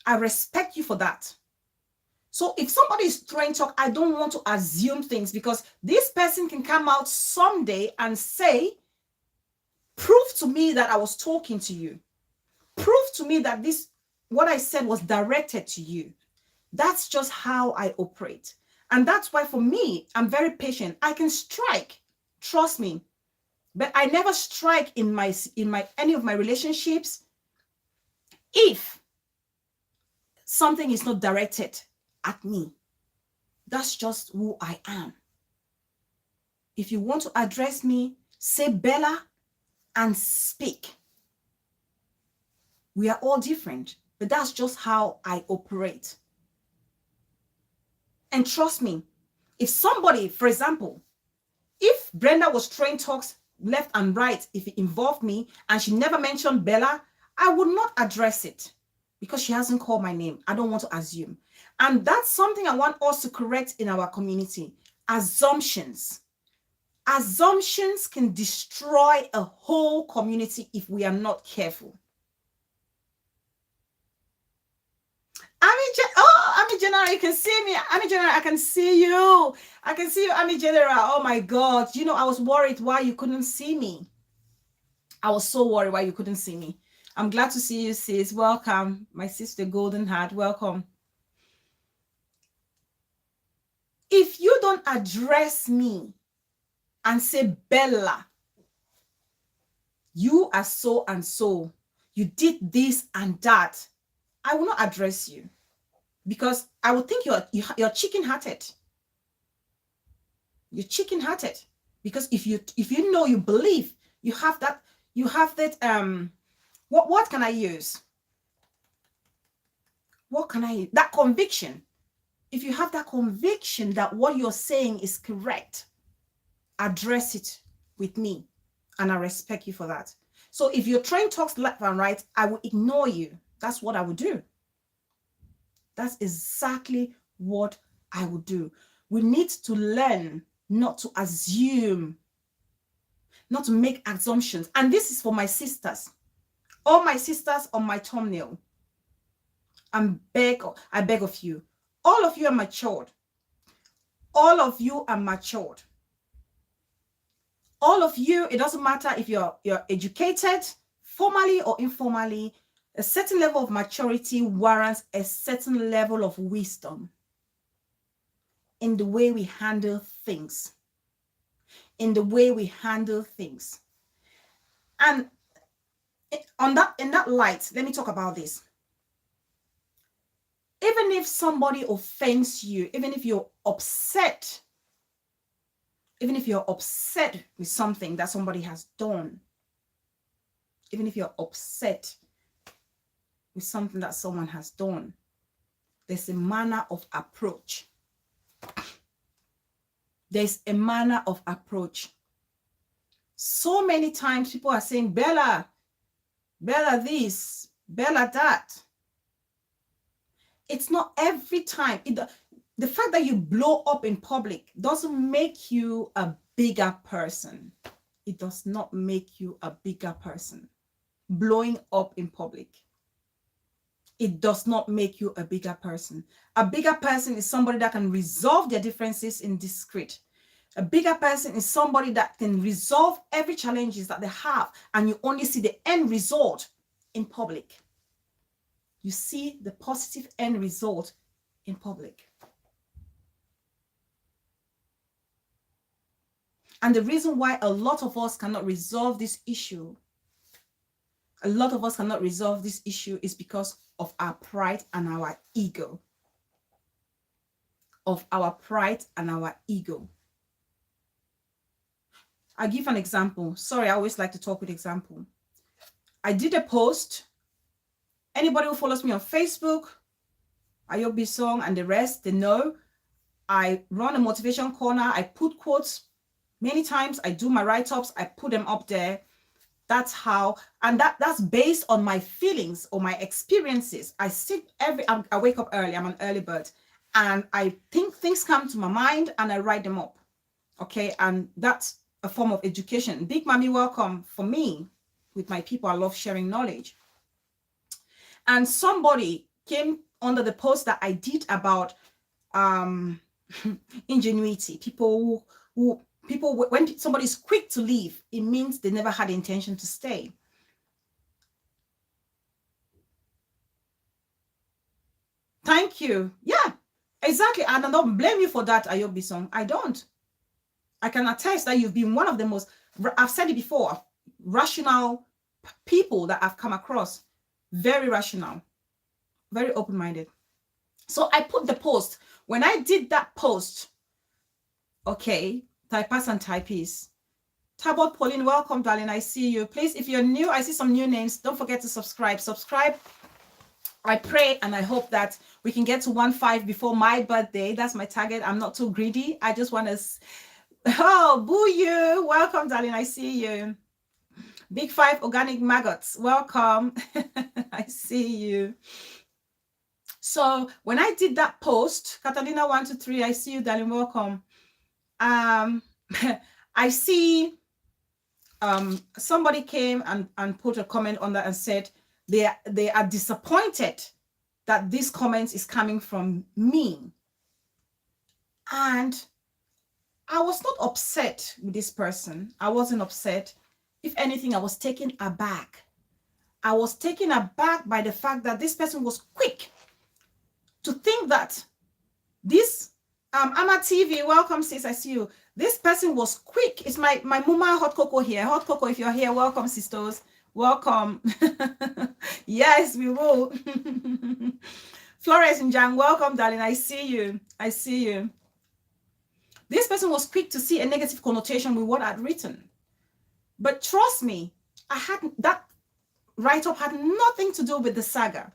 I respect you for that. So if somebody is throwing talk, I don't want to assume things, because this person can come out someday and say, prove to me that I was talking to you. Prove to me that what I said was directed to you. That's just how I operate. And that's why for me, I'm very patient. I can strike, trust me, but I never strike in any of my relationships if something is not directed at me. That's just who I am. If you want to address me, say Bella and speak. We are all different, but that's just how I operate. And trust me, if somebody, for example, if Brenda was throwing talks left and right, if it involved me and she never mentioned Bella, I would not address it because she hasn't called my name. I don't want to assume. And that's something I want us to correct in our community. Assumptions. Assumptions can destroy a whole community if we are not careful. Ami General, you can see me. Ami General, I can see you. I can see you, Ami General. Oh my God. You know, I was worried why you couldn't see me. I was so worried why you couldn't see me. I'm glad to see you, sis. Welcome. My sister Golden Heart, welcome. If you don't address me and say, Bella, you are so and so, you did this and that, I will not address you, because I would think you're chicken-hearted. You're chicken-hearted, because if you know, you believe, you have that what can I use? What can I use? That conviction. If you have that conviction that what you're saying is correct, address it with me, and I respect you for that. So if you're trying to talk left and right, I will ignore you. That's what I would do. That's exactly what I would do. We need to learn not to assume, not to make assumptions. And this is for my sisters. All my sisters on my thumbnail. I beg of you. All of you are matured. All of you are matured. All of you, it doesn't matter if you're educated, formally or informally, a certain level of maturity warrants a certain level of wisdom in the way we handle things. In the way we handle things. And in that light, let me talk about this. Even if somebody offends you, even if you're upset with something that somebody has done, even if you're upset with something that someone has done, there's a manner of approach. There's a manner of approach. So many times people are saying, Bella this, Bella that. It's not every time. The fact that you blow up in public doesn't make you a bigger person. It does not make you a bigger person. Blowing up in public. It does not make you a bigger person. A bigger person is somebody that can resolve their differences in discreet. A bigger person is somebody that can resolve every challenges that they have, and you only see the end result in public. You see the positive end result in public. And the reason why a lot of us cannot resolve this issue, is because of our pride and our ego. I'll give an example. Sorry, I always like to talk with example. I did a post. Anybody who follows me on Facebook, Ayobi Song and the rest, they know I run a motivation corner. I put quotes many times. I do my write-ups. I put them up there. That's how, and that's based on my feelings or my experiences. I wake up early. I'm an early bird, and I think things come to my mind and I write them up. Okay, and that's a form of education. Big Mommy, welcome. For me, with my people, I love sharing knowledge. And somebody came under the post that I did about ingenuity. People, when somebody's quick to leave, it means they never had the intention to stay. Thank you. Yeah, exactly. And I don't blame you for that, Ayobi Song. I don't. I can attest that you've been one of the most, I've said it before, rational people that I've come across. Very rational, very open-minded. So I put the post. When I did that post, okay, typers and typees. Tabot Pauline, welcome, darling. I see you. Please, if you're new, I see some new names. Don't forget to subscribe. I pray and I hope that we can get to 1.5 before my birthday. That's my target. I'm not too greedy. I just want to... Oh, boo you. Welcome, darling. I see you. Big 5 organic maggots. Welcome. I see you. So when I did that post, Catalina 123, I see you, darling. Welcome. I see somebody came and put a comment on that and said they are disappointed that this comment is coming from me. And I was not upset with this person. I wasn't upset. If anything, I was taken aback. I was taken aback by the fact that this person was quick to think that this Ama TV, welcome sis, I see you. This person was quick. It's my mama hot cocoa here. Hot cocoa, if you're here, welcome, sisters. Welcome. Yes, we will. Flores and Jan, welcome, darling. I see you. I see you. This person was quick to see a negative connotation with what I'd written. But trust me, that write-up had nothing to do with the saga.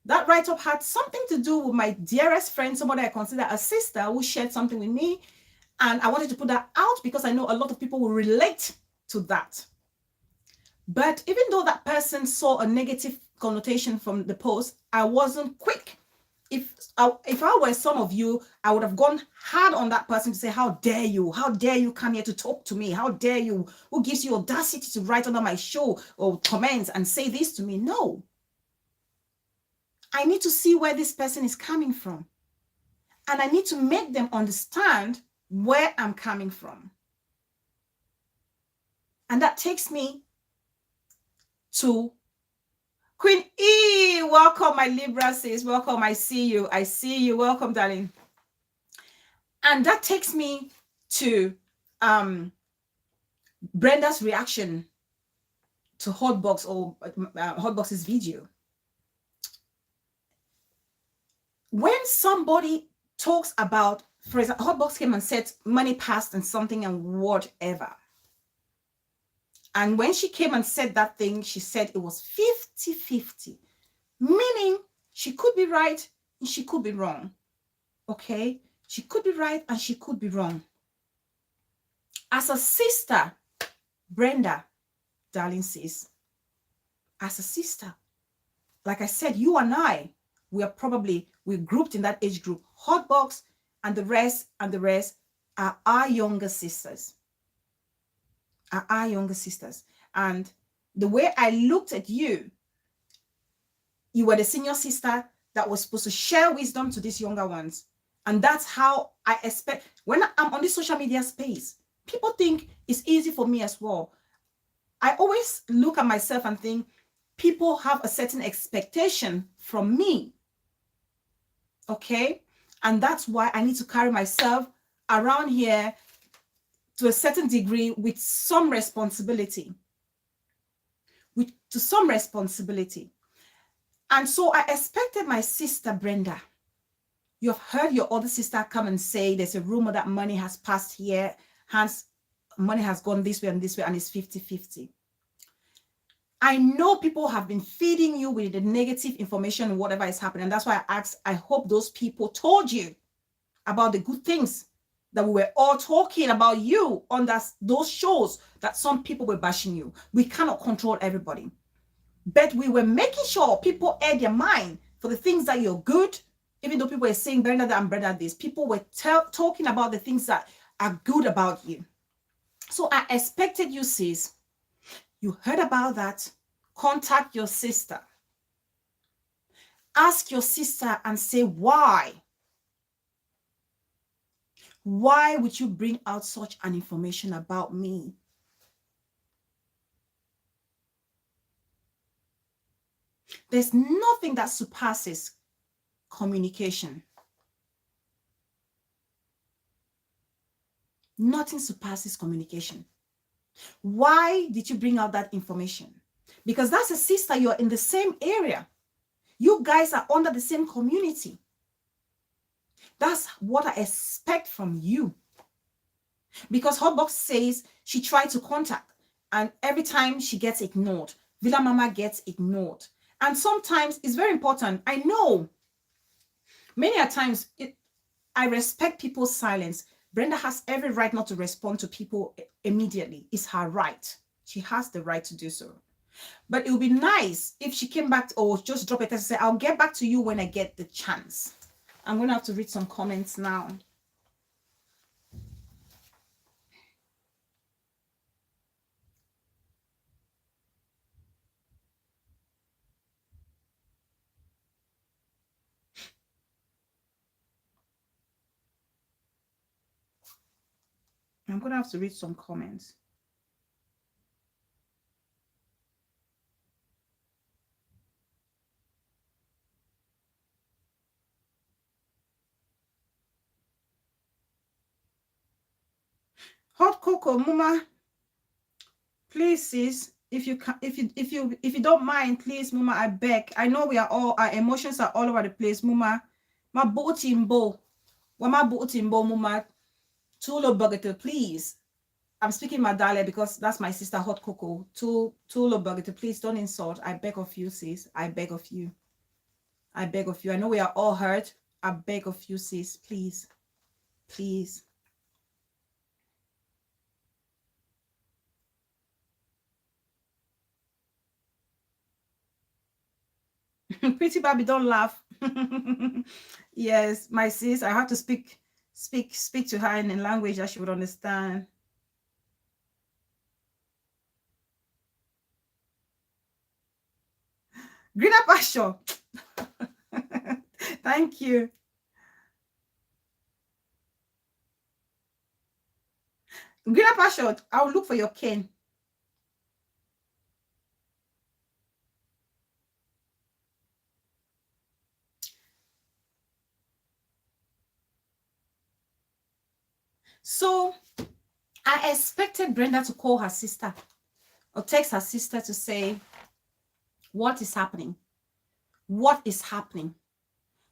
That write-up had something to do with my dearest friend, somebody I consider a sister, who shared something with me. And I wanted to put that out because I know a lot of people will relate to that. But even though that person saw a negative connotation from the post, I wasn't quick. If I were some of you, I would have gone hard on that person to say, how dare you? How dare you come here to talk to me? How dare you? Who gives you audacity to write under my show or comments and say this to me? No. I need to see where this person is coming from. And I need to make them understand where I'm coming from. And that takes me to Queen E. Welcome, my Libra sis. Welcome. I see you. I see you. Welcome, darling. And that takes me to Brenda's reaction to Hotbox or Hotbox's video. When somebody talks about, for example, Hotbox came and said money passed and something and whatever. And when she came and said that thing, she said it was 50-50, meaning she could be right and she could be wrong. Okay? She could be right and she could be wrong. As a sister, Brenda, darling sis, as a sister, like I said, you and I, we're grouped in that age group. Hotbox and the rest are our younger sisters. Are our younger sisters. And the way I looked at you, you were the senior sister that was supposed to share wisdom to these younger ones. And that's how I expect, when I'm on this social media space, people think it's easy for me as well. I always look at myself and think people have a certain expectation from me. Okay? And that's why I need to carry myself around here to a certain degree with some responsibility. To some responsibility. And so I expected my sister Brenda. You have heard your other sister come and say there's a rumor that money has passed here, hence money has gone this way, and it's 50-50. I know people have been feeding you with the negative information and whatever is happening. And that's why I asked, I hope those people told you about the good things that we were all talking about you on those shows that some people were bashing you. We cannot control everybody. But we were making sure people aired their mind for the things that you're good, even though people were saying Brenda that and Brenda this. People were talking about the things that are good about you. So I expected you, sis. You heard about that. Contact your sister. Ask your sister and say why. Why would you bring out such an information about me? There's nothing that surpasses communication. Nothing surpasses communication. Why did you bring out that information? Because that's a sister, you're in the same area. You guys are under the same community. That's what I expect from you. Because Hotbox says she tried to contact and every time she gets ignored. Villa Mama gets ignored. And sometimes it's very important. I know many a times I respect people's silence. Brenda has every right not to respond to people immediately. It's her right. She has the right to do so. But it would be nice if she came back or just drop a text and say, I'll get back to you when I get the chance. I'm going to have to read some comments now. I'm going to have to read some comments. Hot cocoa, Muma. Please, sis, if you don't mind, please, Muma, I beg. I know our emotions are all over the place, Muma. Ma buutimbo. Wama buutimbo, Muma. Tulo burger, please. I'm speaking my dialect because that's my sister, Hot Cocoa. Tulo burger, please don't insult. I beg of you, sis. I beg of you. I beg of you. I know we are all hurt. I beg of you, sis. Please. Please. Pretty Barbie, don't laugh. Yes, my sis, I have to speak to her in a language that she would understand. Greener pasture. Thank you. Greener pasture, I'll look for your cane. So I expected Brenda to call her sister or text her sister to say, what is happening? What is happening?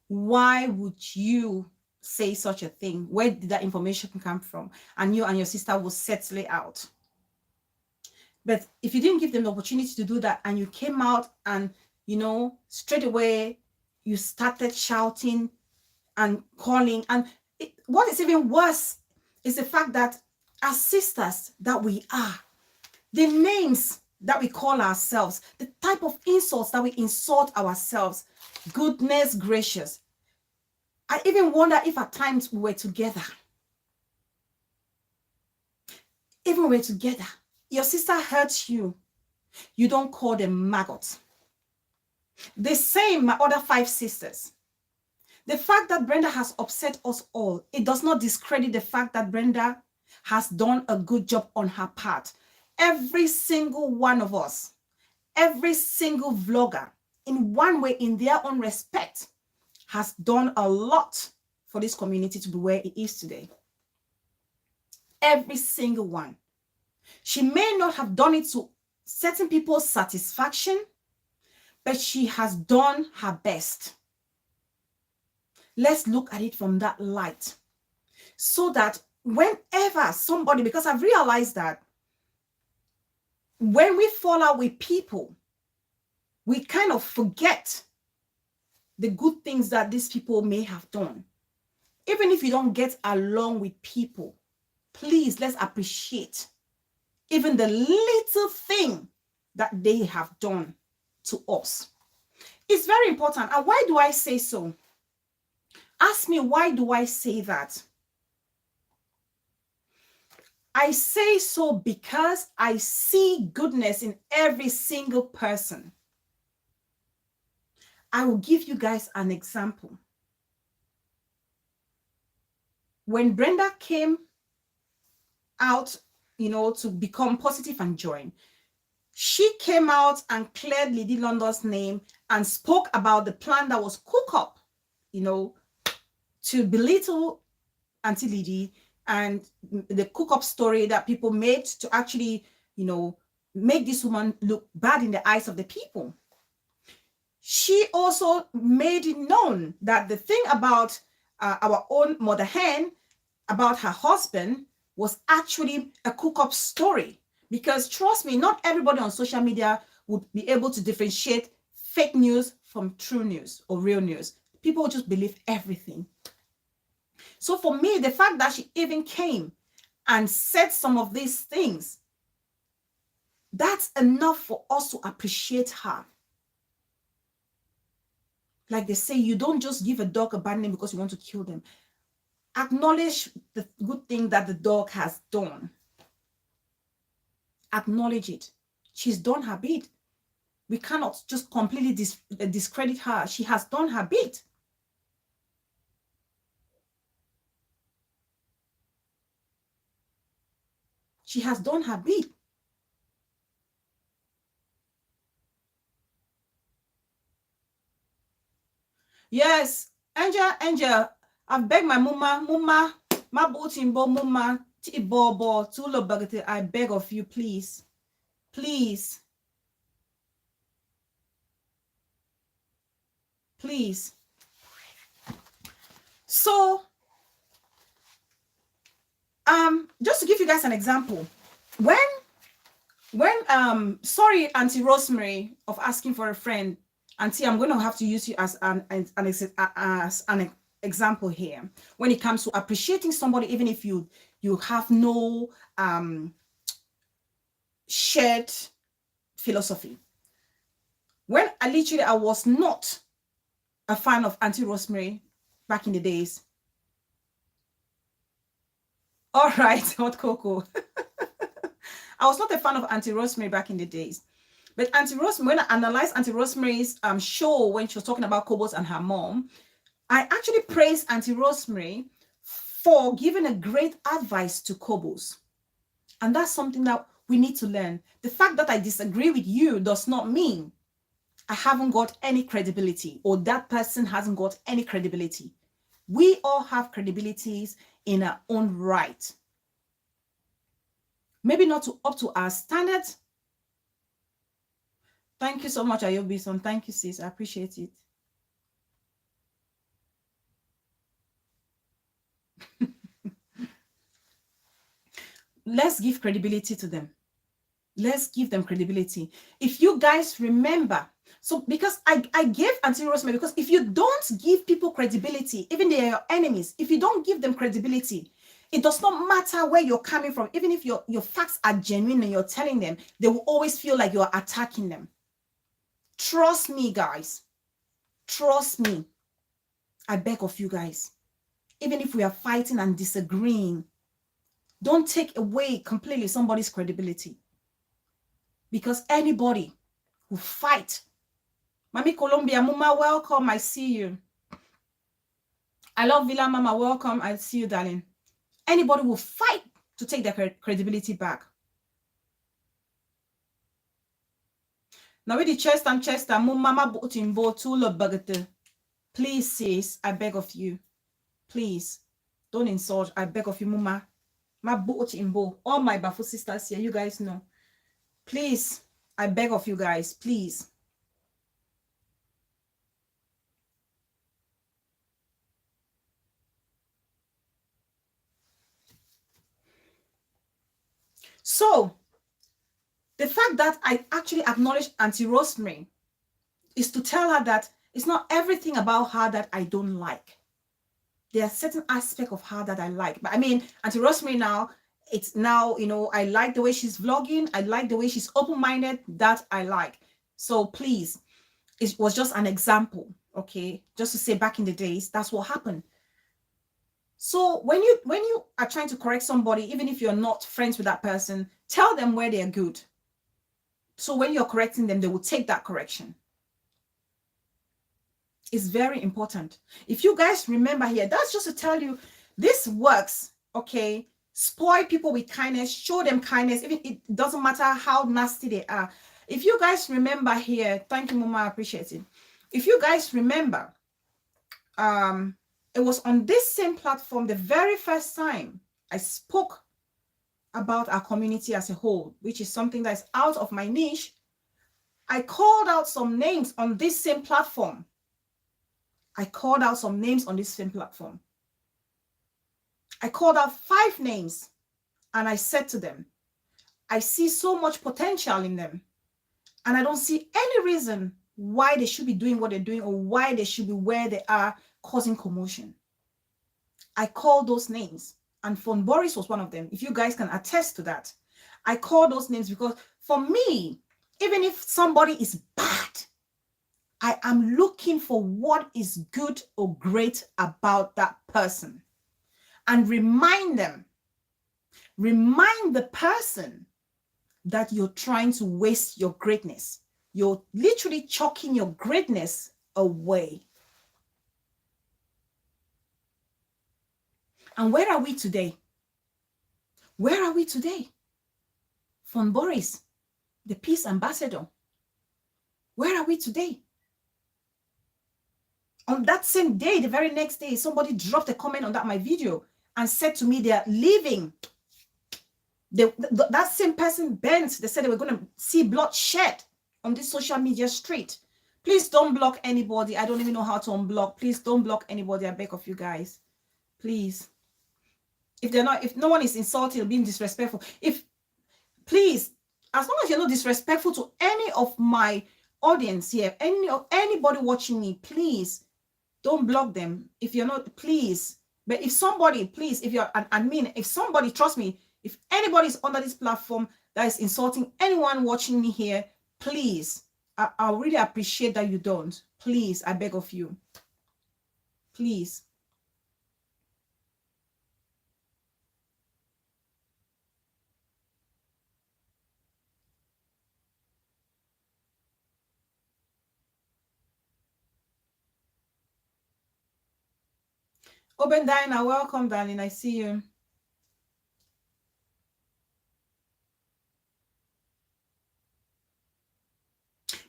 Why would you say such a thing? Where did that information come from? And you and your sister will settle it out. But if you didn't give them the opportunity to do that and you came out and, you know, straight away you started shouting and calling, and what is even worse is the fact that as sisters that we are, the names that we call ourselves, the type of insults that we insult ourselves, goodness gracious. I even wonder if at times we were together. Even when we're together, your sister hurts you, you don't call them maggots. The same, my other 5 sisters. The fact that Brenda has upset us all, it does not discredit the fact that Brenda has done a good job on her part. Every single one of us, every single vlogger, in one way, in their own respect, has done a lot for this community to be where it is today. Every single one. She may not have done it to certain people's satisfaction, but she has done her best. Let's look at it from that light. So that whenever somebody, because I've realized that when we fall out with people, we kind of forget the good things that these people may have done. Even if you don't get along with people, please, let's appreciate even the little thing that they have done to us. It's very important. And why do I say so? Ask me, why do I say that? I say so because I see goodness in every single person. I will give you guys an example. When Brenda came out, you know, to become positive and join, she came out and cleared Lady London's name and spoke about the plan that was cooked up, you know, to belittle Auntie Lady and the cook-up story that people made to actually, you know, make this woman look bad in the eyes of the people. She also made it known that the thing about our own mother hen, about her husband, was actually a cook-up story. Because trust me, not everybody on social media would be able to differentiate fake news from true news or real news. People just believe everything. So for me, the fact that she even came and said some of these things, that's enough for us to appreciate her. Like they say, you don't just give a dog a bad name because you want to kill them. Acknowledge the good thing that the dog has done. Acknowledge it. She's done her bit. We cannot just completely discredit her. She has done her bit. She has done her bit. Yes, Angel, I've begged my mama, ma butimbo mama, Bobo, Tulo Bagate, I beg of you, please. Please. Please. So, just to give you guys an example, when sorry, Auntie Rosemary, of asking for a friend, Auntie, I'm going to have to use you as an example here when it comes to appreciating somebody, even if you have no shared philosophy. When I was not a fan of Auntie Rosemary back in the days. All right, hot cocoa. I was not a fan of Auntie Rosemary back in the days. But Auntie Rosemary, when I analyzed Auntie Rosemary's show when she was talking about Kobos and her mom, I actually praised Auntie Rosemary for giving a great advice to Kobos. And that's something that we need to learn. The fact that I disagree with you does not mean I haven't got any credibility or that person hasn't got any credibility. We all have credibilities in our own right. Maybe not up to our standards. Thank you so much, Ayobi-san. Thank you, sis. I appreciate it. Let's give credibility to them. Let's give them credibility. If you guys remember, so because I gave Auntie Rosemary, because if you don't give people credibility, even they are your enemies, if you don't give them credibility, it does not matter where you're coming from. Even if your facts are genuine and you're telling them, they will always feel like you're attacking them. Trust me, guys. Trust me. I beg of you guys. Even if we are fighting and disagreeing, don't take away completely somebody's credibility. Because anybody who fight, Mami Colombia, Mama, welcome. I see you. I love Villa Mama. Welcome. I see you, darling. Anybody will fight to take their credibility back. Now with the chest, Mama Botimbo, Tulo Bagate. Please, sis, I beg of you. Please, don't insult. I beg of you, Mama. Ma Botimbo. All my Bafu sisters here, you guys know. Please, I beg of you guys, please. So, the fact that I actually acknowledge Auntie Rosemary is to tell her that it's not everything about her that I don't like. There are certain aspects of her that I like. But I mean, Auntie Rosemary now, it's now, you know, I like the way she's vlogging. I like the way she's open-minded. That I like. So please, it was just an example, okay? Just to say back in the days, that's what happened. So when you are trying to correct somebody, even if you're not friends with that person, tell them where they're good. So when you're correcting them, they will take that correction. It's very important. If you guys remember here, that's just to tell you, this works, okay? Spoil people with kindness, show them kindness, even it doesn't matter how nasty they are. If you guys remember here, thank you, Mama, I appreciate it. If you guys remember, it was on this same platform, the very first time I spoke about our community as a whole, which is something that's out of my niche. I called out some names on this same platform. I called out some names on this same platform. I called out 5 names and I said to them, I see so much potential in them and I don't see any reason why they should be doing what they're doing or why they should be where they are causing commotion. I called those names and Fon Boris was one of them. If you guys can attest to that, I call those names because for me, even if somebody is bad, I am looking for what is good or great about that person and remind them, remind the person that you're trying to waste your greatness. You're literally chucking your greatness away. And where are we today? Where are we today? Von Boris, the peace ambassador. Where are we today? On that same day, the very next day, somebody dropped a comment on that my video and said to me they're leaving That same person bent. They said they were going to see bloodshed on this social media street. Please don't block anybody. I don't even know how to unblock. Please don't block anybody. I beg of you guys. Please. If no one is insulting or being disrespectful, please, as long as you're not disrespectful to any of my audience here, anybody watching me, please don't block them. If you're not, please. But if somebody, please, if you're an admin, if somebody, trust me, if anybody's under this platform that is insulting anyone watching me here, please, I really appreciate that you don't. Please, I beg of you. Please. Open Diana, welcome, darling. I see you.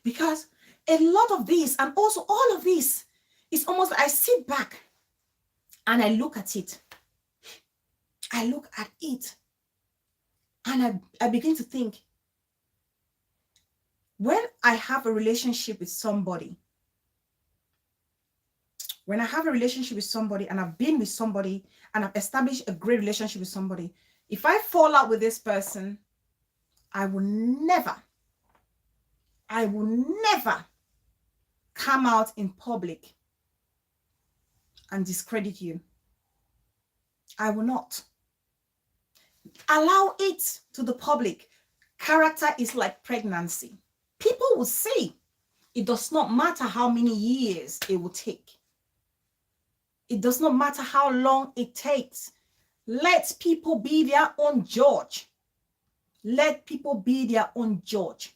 Because a lot of this, and also all of this, is almost like I sit back and I look at it. I look at it and I begin to think, when I have a relationship with somebody, and I've been with somebody and I've established a great relationship with somebody, if I fall out with this person, I will never come out in public and discredit you. I will not allow it to the public. Character is like pregnancy. People will see. It does not matter how many years it will take. It does not matter how long it takes. Let people be their own judge. Let people be their own judge.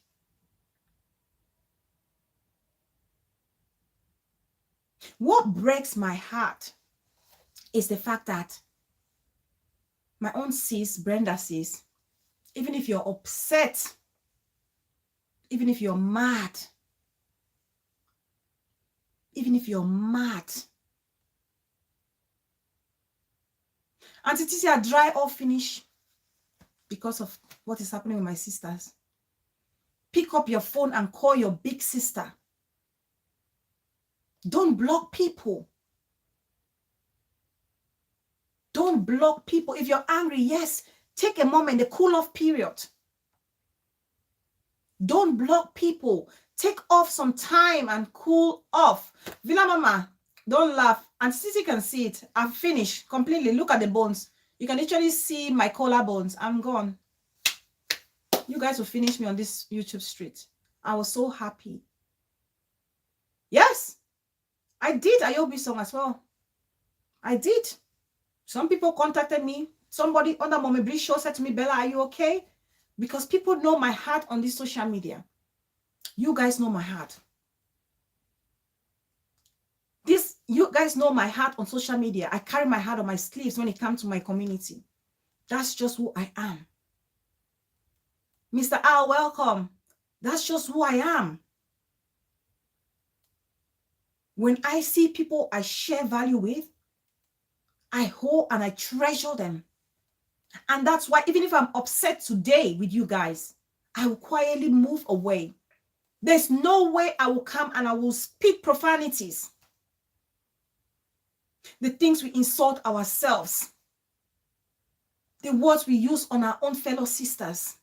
What breaks my heart is the fact that my own sis, Brenda, says, even if you're upset, even if you're mad, Auntie Titi, I dry or finish because of what is happening with my sisters. Pick up your phone and call your big sister. Don't block people. Don't block people. If you're angry, yes, take a moment, the cool off period. Don't block people. Take off some time and cool off. Villa Mama, don't laugh. And Sissy can see it. I've finished completely. Look at the bones. You can literally see my collarbones. I'm gone. You guys will finish me on this YouTube street. I was so happy. Yes, I did Ayobi song as well. I did. Some people contacted me. Somebody on the Mommy Bree show said to me, Bella, are you okay? Because people know my heart on this social media. You guys know my heart. You guys know my heart on social media. I carry my heart on my sleeves when it comes to my community. That's just who I am. Mr. Al, welcome. That's just who I am. When I see people I share value with, I hold and I treasure them. And that's why even if I'm upset today with you guys, I will quietly move away. There's no way I will come and I will speak profanities. The things we insult ourselves. The words we use on our own fellow sisters.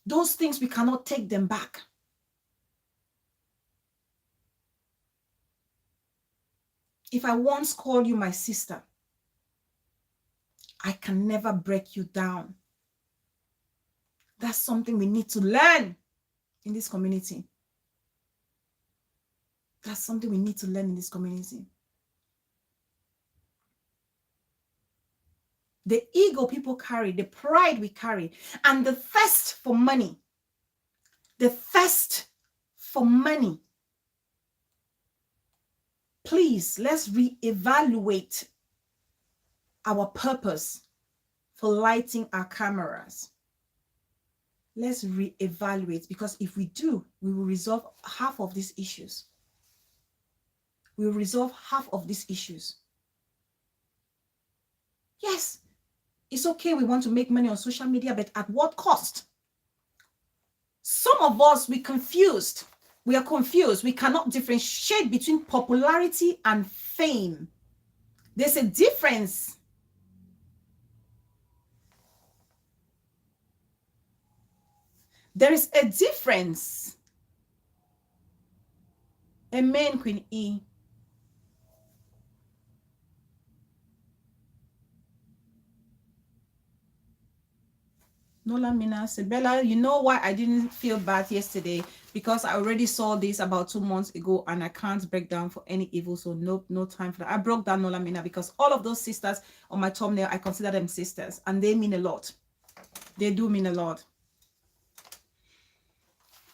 Those things, we cannot take them back. If I once called you my sister, I can never break you down. That's something we need to learn in this community. That's something we need to learn in this community. The ego people carry, the pride we carry, and the thirst for money. The thirst for money. Please, let's reevaluate our purpose for lighting our cameras. Let's reevaluate, because if we do, we will resolve half of these issues. We will resolve half of these issues. Yes, It's okay, we want to make money on social media, but at what cost? Some of us, we are confused. We cannot differentiate between popularity and fame. There's a difference. There is a difference. Amen, Queen E. Nola Mina said, Bella, you know why I didn't feel bad yesterday? Because I already saw this about 2 months ago and I can't break down for any evil. So nope, no time for that. I broke down Nola Mina because all of those sisters on my thumbnail, I consider them sisters and they mean a lot. They do mean a lot.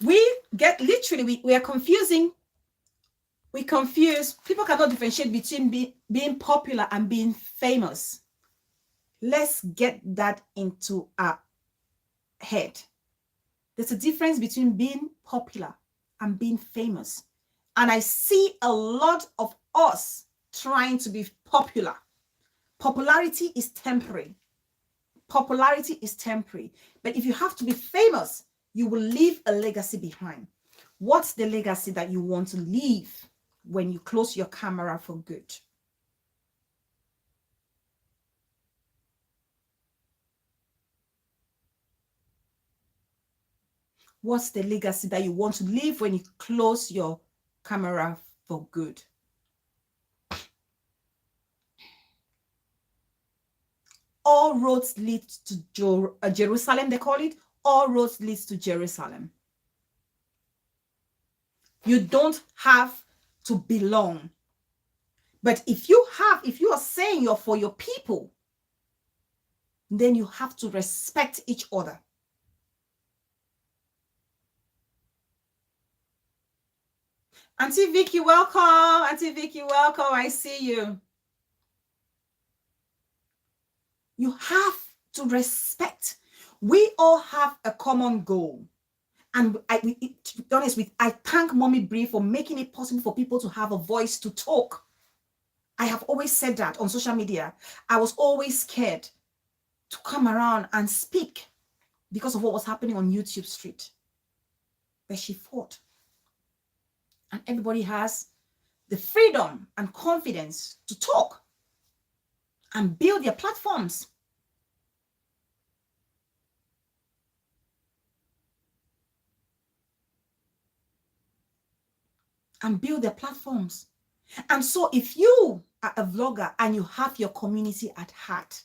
We get literally, we are confusing. We confuse. People cannot differentiate between being popular and being famous. Let's get that into our head. There's a difference between being popular and being famous. And I see a lot of us trying to be popular. Popularity is temporary. Popularity is temporary. But if you have to be famous, you will leave a legacy behind. What's the legacy that you want to leave when you close your camera for good? What's the legacy that you want to leave when you close your camera for good? All roads lead to Jerusalem, they call it. All roads lead to Jerusalem. You don't have to belong. But if you are saying you're for your people, then you have to respect each other. Auntie Vicky, welcome. Auntie Vicky, welcome. I see you. You have to respect. We all have a common goal. And to be honest with, I thank Mommy Bree for making it possible for people to have a voice to talk. I have always said that on social media. I was always scared to come around and speak because of what was happening on YouTube Street. But she fought. And everybody has the freedom and confidence to talk and build their platforms. And build their platforms. And so if you are a vlogger and you have your community at heart,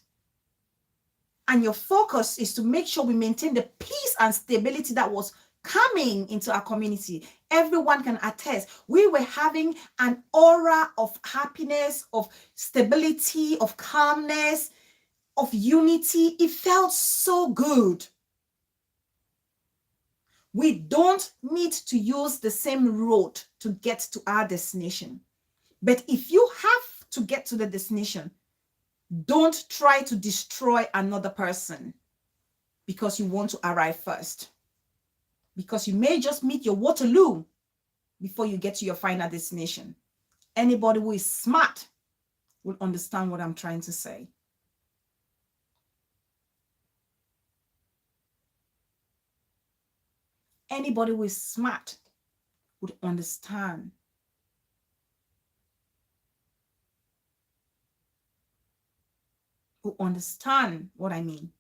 and your focus is to make sure we maintain the peace and stability that was coming into our community, everyone can attest. We were having an aura of happiness, of stability, of calmness, of unity. It felt so good. We don't need to use the same road to get to our destination. But if you have to get to the destination, don't try to destroy another person because you want to arrive first. Because you may just meet your Waterloo before you get to your final destination. Anybody who is smart will understand what I'm trying to say. Anybody who is smart would understand. Who understand what I mean.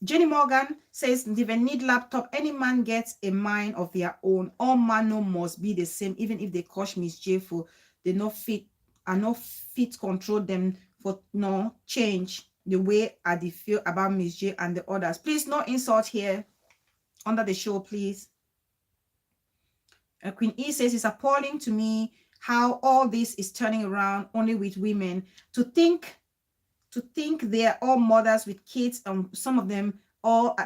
Jenny Morgan says, they need laptop. Any man gets a mind of their own. All man no must be the same, even if they cause mischieful. They not fit control them for no change the way I feel about Miss J and the others. Please, no insult here under the show, please. Queen E says, it's appalling to me how all this is turning around only with women. To think they're all mothers with kids, and some of them all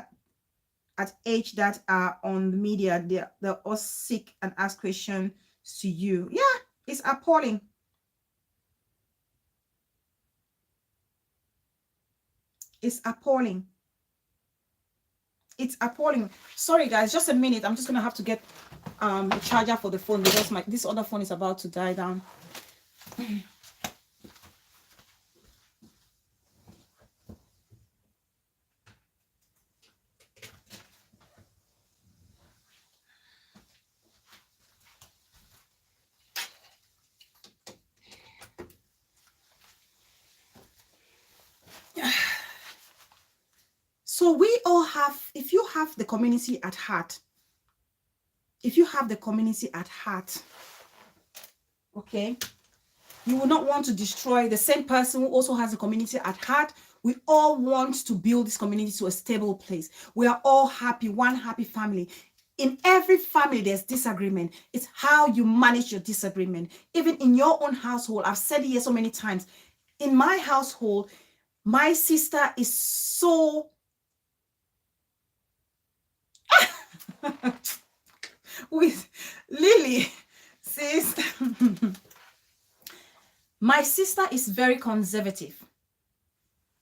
at age that are on the media, they're all sick and ask questions to you. Yeah, it's appalling. It's appalling. It's appalling. Sorry guys, just a minute. I'm just gonna have to get the charger for the phone because this other phone is about to die down. So we all have, if you have the community at heart, okay, you will not want to destroy the same person who also has the community at heart. We all want to build this community to a stable place. We are all happy, one happy family. In every family, there's disagreement. It's how you manage your disagreement. Even in your own household, I've said it here so many times. In my household, my sister is so with Lily, sis. My sister is very conservative.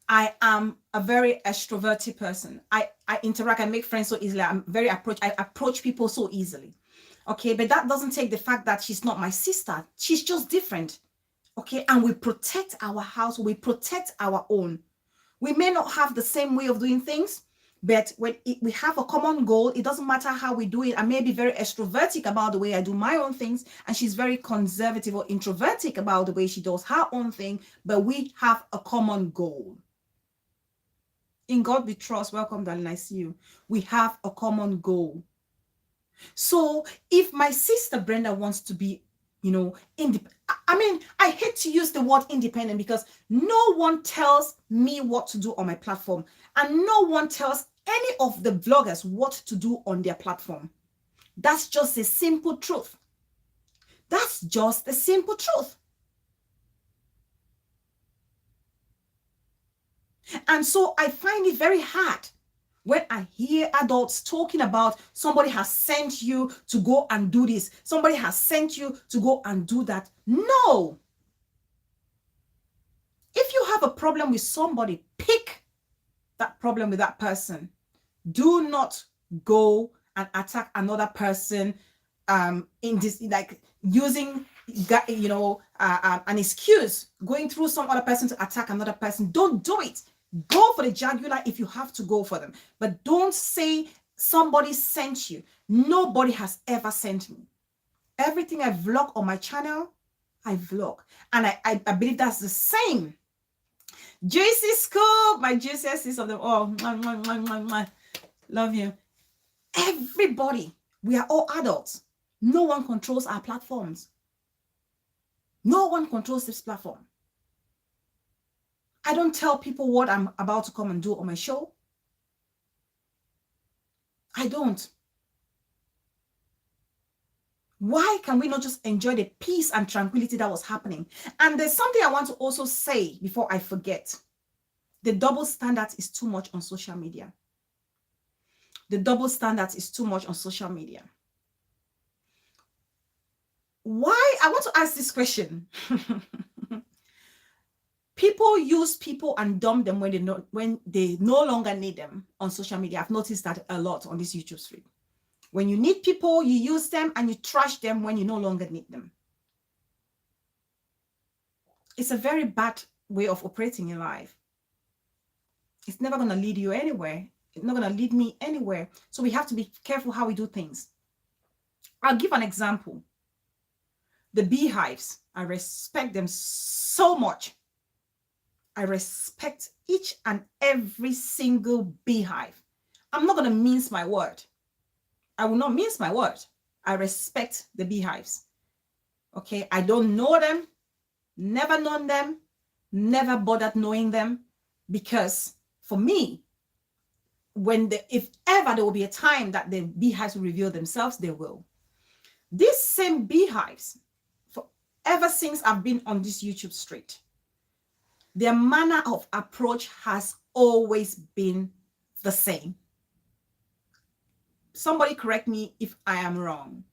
I am a very extroverted person. I interact, I make friends so easily. I approach people so easily. Okay, but that doesn't take the fact that she's not my sister. She's just different. Okay, and we protect our house, we protect our own. We may not have the same way of doing things, but when we have a common goal, it doesn't matter how we do it. I may be very extrovertic about the way I do my own things, and she's very conservative or introvertic about the way she does her own thing, but we have a common goal. In God we trust. Welcome, darling. I see you. We have a common goal. So if my sister Brenda wants to be, you know, I mean, I hate to use the word independent because no one tells me what to do on my platform, and no one tells any of the vloggers what to do on their platform. That's just a simple truth. That's just a simple truth. And so I find it very hard when I hear adults talking about somebody has sent you to go and do this, somebody has sent you to go and do that. No. If you have a problem with somebody, pick that problem with that person. Do not go and attack another person in this, like using, you know, an excuse, going through some other person to attack another person. Don't do it. Go for the jugular if you have to go for them, but don't say somebody sent you. Nobody has ever sent me. Everything I vlog on my channel, I vlog, and I believe that's the same. JC Scoop, my juiciest of them all. Love you. Everybody, we are all adults. No one controls our platforms. No one controls this platform. I don't tell people what I'm about to come and do on my show. I don't. Why can we not just enjoy the peace and tranquility that was happening? And there's something I want to also say before I forget. The double standard is too much on social media. The double standard is too much on social media. Why? I want to ask this question. People use people and dump them when they no longer need them on social media. I've noticed that a lot on this YouTube stream. When you need people, you use them and you trash them when you no longer need them. It's a very bad way of operating in life. It's never going to lead you anywhere. It's not going to lead me anywhere. So we have to be careful how we do things. I'll give an example. The beehives, I respect them so much. I respect each and every single beehive. I'm not going to mince my word. I will not mince my word. I respect the beehives. Okay, I don't know them, never known them, never bothered knowing them, because for me, if ever there will be a time that the beehives will reveal themselves, they will. These same beehives, ever since I've been on this YouTube street, their manner of approach has always been the same. Somebody correct me if I am wrong.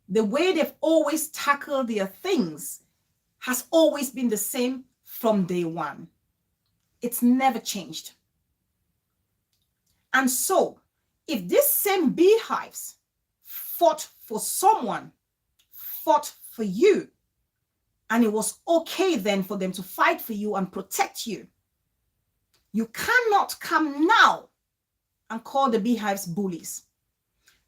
The way they've always tackled their things has always been the same from day one. It's never changed. And so, if these same beehives fought for someone, fought for you, and it was okay then for them to fight for you and protect you, you cannot come now and call the beehives bullies,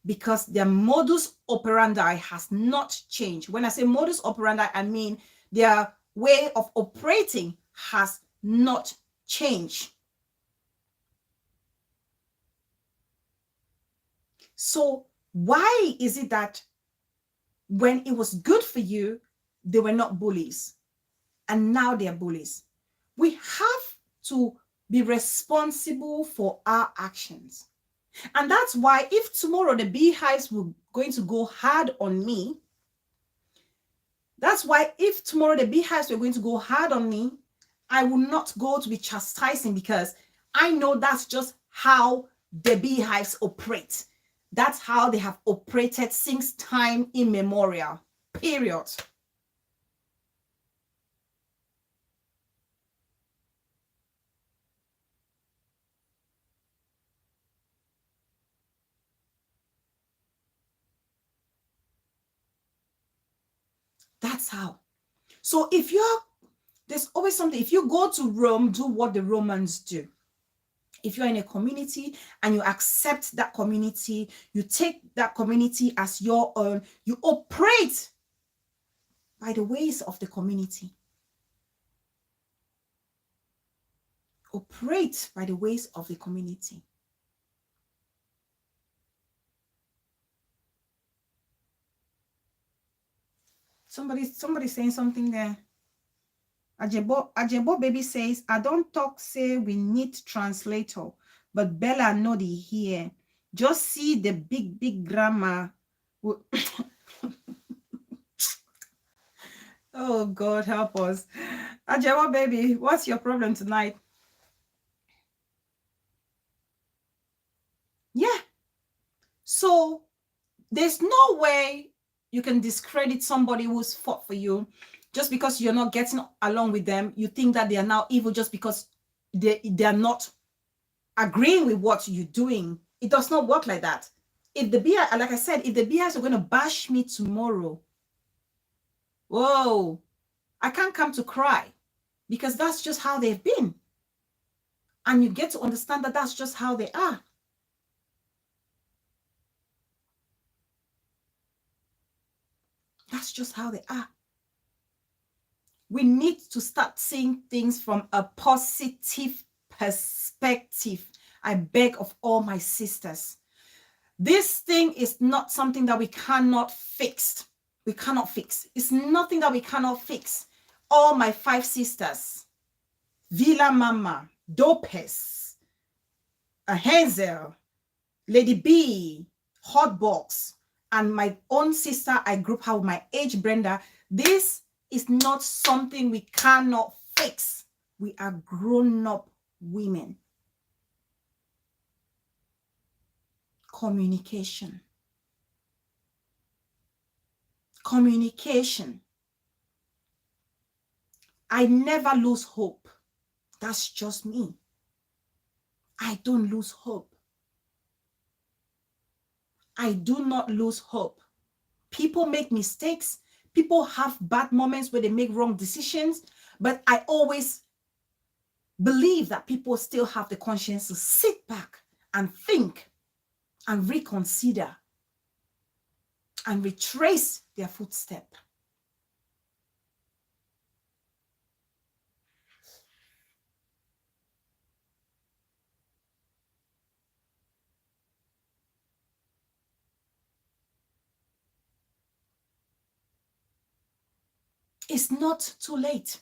because their modus operandi has not changed. When I say modus operandi, I mean their way of operating has not changed. So why is it that when it was good for you, they were not bullies, and now they are bullies? We have to be responsible for our actions. And that's why if tomorrow the beehives were going to go hard on me, that's why if tomorrow the beehives were going to go hard on me, I will not go to be chastising, because I know that's just how the beehives operate. That's how they have operated since time immemorial, period. That's how. So if there's always something, if you go to Rome, do what the Romans do. If you're in a community and you accept that community, you take that community as your own, you operate by the ways of the community. Operate by the ways of the community. Somebody saying something there. Ajebo baby says, I don't talk say we need translator, but Bella know the here. Just see the big grammar. Oh God, help us. Ajebo baby, what's your problem tonight? Yeah. So there's no way you can discredit somebody who's fought for you just because you're not getting along with them. You think that they are now evil just because they're not agreeing with what you're doing. It does not work like that. If the BI, like I said, if the BIs are going to bash me tomorrow, whoa, I can't come to cry, because that's just how they've been. And you get to understand that that's just how they are. That's just how they are. We need to start seeing things from a positive perspective. I beg of all my sisters. This thing is not something that we cannot fix. We cannot fix. It's nothing that we cannot fix. All my 5 sisters, Villa Mama, Dopes, Hazel, Lady B, Hotbox, and my own sister, I group her with my age Brenda. This is not something we cannot fix. We are grown-up women. Communication. Communication. I never lose hope. That's just me. I don't lose hope. I do not lose hope. People make mistakes. People have bad moments where they make wrong decisions. But I always believe that people still have the conscience to sit back and think and reconsider and retrace their footstep. It's not too late.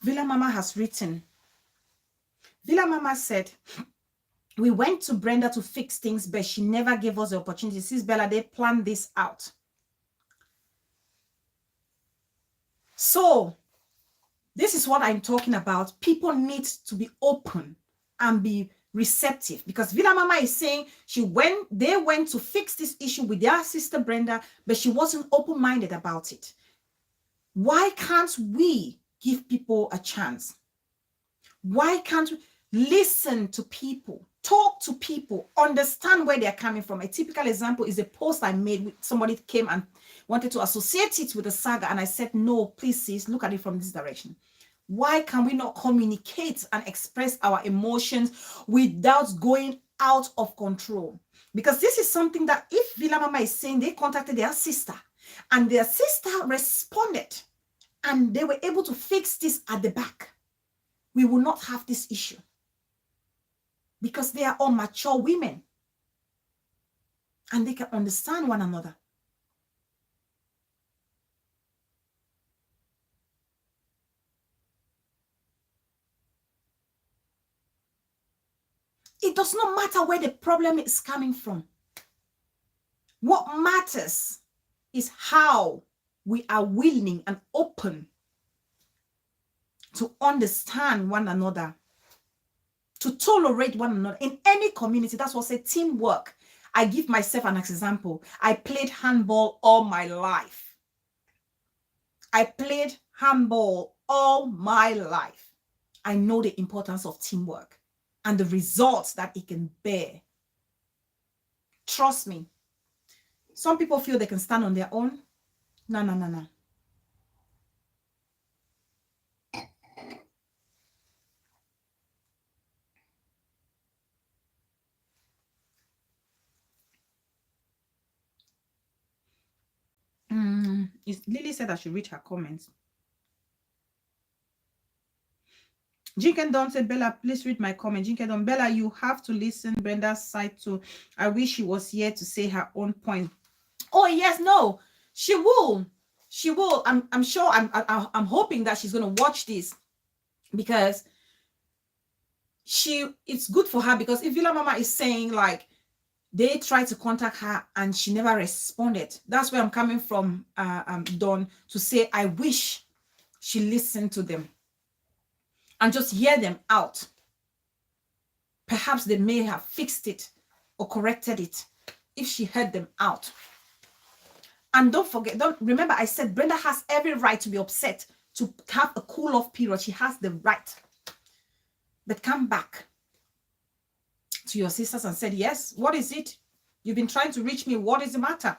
Villa Mama has written. Villa Mama said, we went to Brenda to fix things, but she never gave us the opportunity. Sis Bella, they planned this out. So this is what I'm talking about. People need to be open and be receptive, because Villa Mama is saying they went to fix this issue with their sister Brenda, but she wasn't open-minded about it. Why can't we give people a chance? Why can't we listen to people, talk to people, understand where they're coming from? A typical example is a post I made. Somebody came and wanted to associate it with the saga, and I said, no, please, sis, look at it from this direction. Why can we not communicate and express our emotions without going out of control? Because this is something that if Villa Mama is saying they contacted their sister and their sister responded and they were able to fix this at the back, we will not have this issue because they are all mature women and they can understand one another. It does not matter where the problem is coming from. What matters is how we are willing and open to understand one another, to tolerate one another in any community. That's what I say, teamwork. I give myself an example. I played handball all my life. I played handball all my life. I know the importance of teamwork and the results that it can bear. Trust me. Some people feel they can stand on their own. No, no, no, no. Lily said I should read her comments. Jinkendon said, Bella, please read my comment. Jinkendon, Bella, you have to listen Brenda's side too. I wish she was here to say her own point. Oh, yes, no, she will. She will. I'm sure, I'm hoping that she's going to watch this because it's good for her, because if Villa Mama is saying like, they tried to contact her and she never responded. That's where I'm coming from, Dawn, to say I wish she listened to them and just hear them out. Perhaps they may have fixed it or corrected it if she heard them out. And don't remember I said Brenda has every right to be upset, to have a cool off period. She has the right. But come back to your sisters and said, yes, what is it? You've been trying to reach me. What is the matter?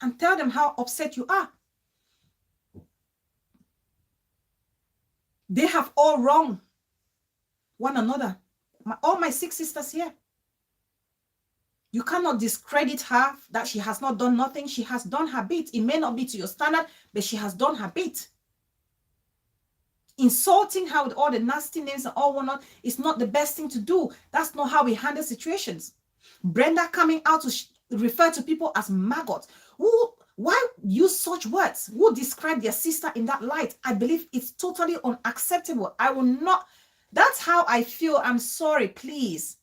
And tell them how upset you are. They have all wrong one another. All my 6 sisters here. You cannot discredit her that she has not done nothing. She has done her bit. It may not be to your standard, but she has done her bit. Insulting her with all the nasty names and all whatnot is not the best thing to do. That's not how we handle situations. Brenda coming out to refer to people as maggots. Why use such words? Who describe their sister in that light? I believe it's totally unacceptable. I will not. That's how I feel. I'm sorry, please.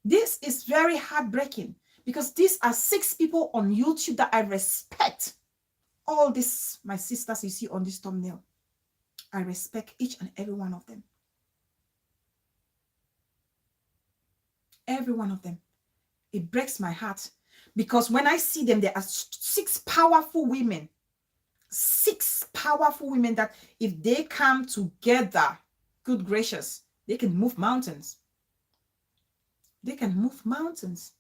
This is very heartbreaking because these are 6 people on YouTube that I respect. All this, my sisters you see on this thumbnail, I respect each and every one of them. Every one of them. It breaks my heart because when I see them, there are 6 powerful women. 6 powerful women that if they come together, good gracious, they can move mountains. They can move mountains.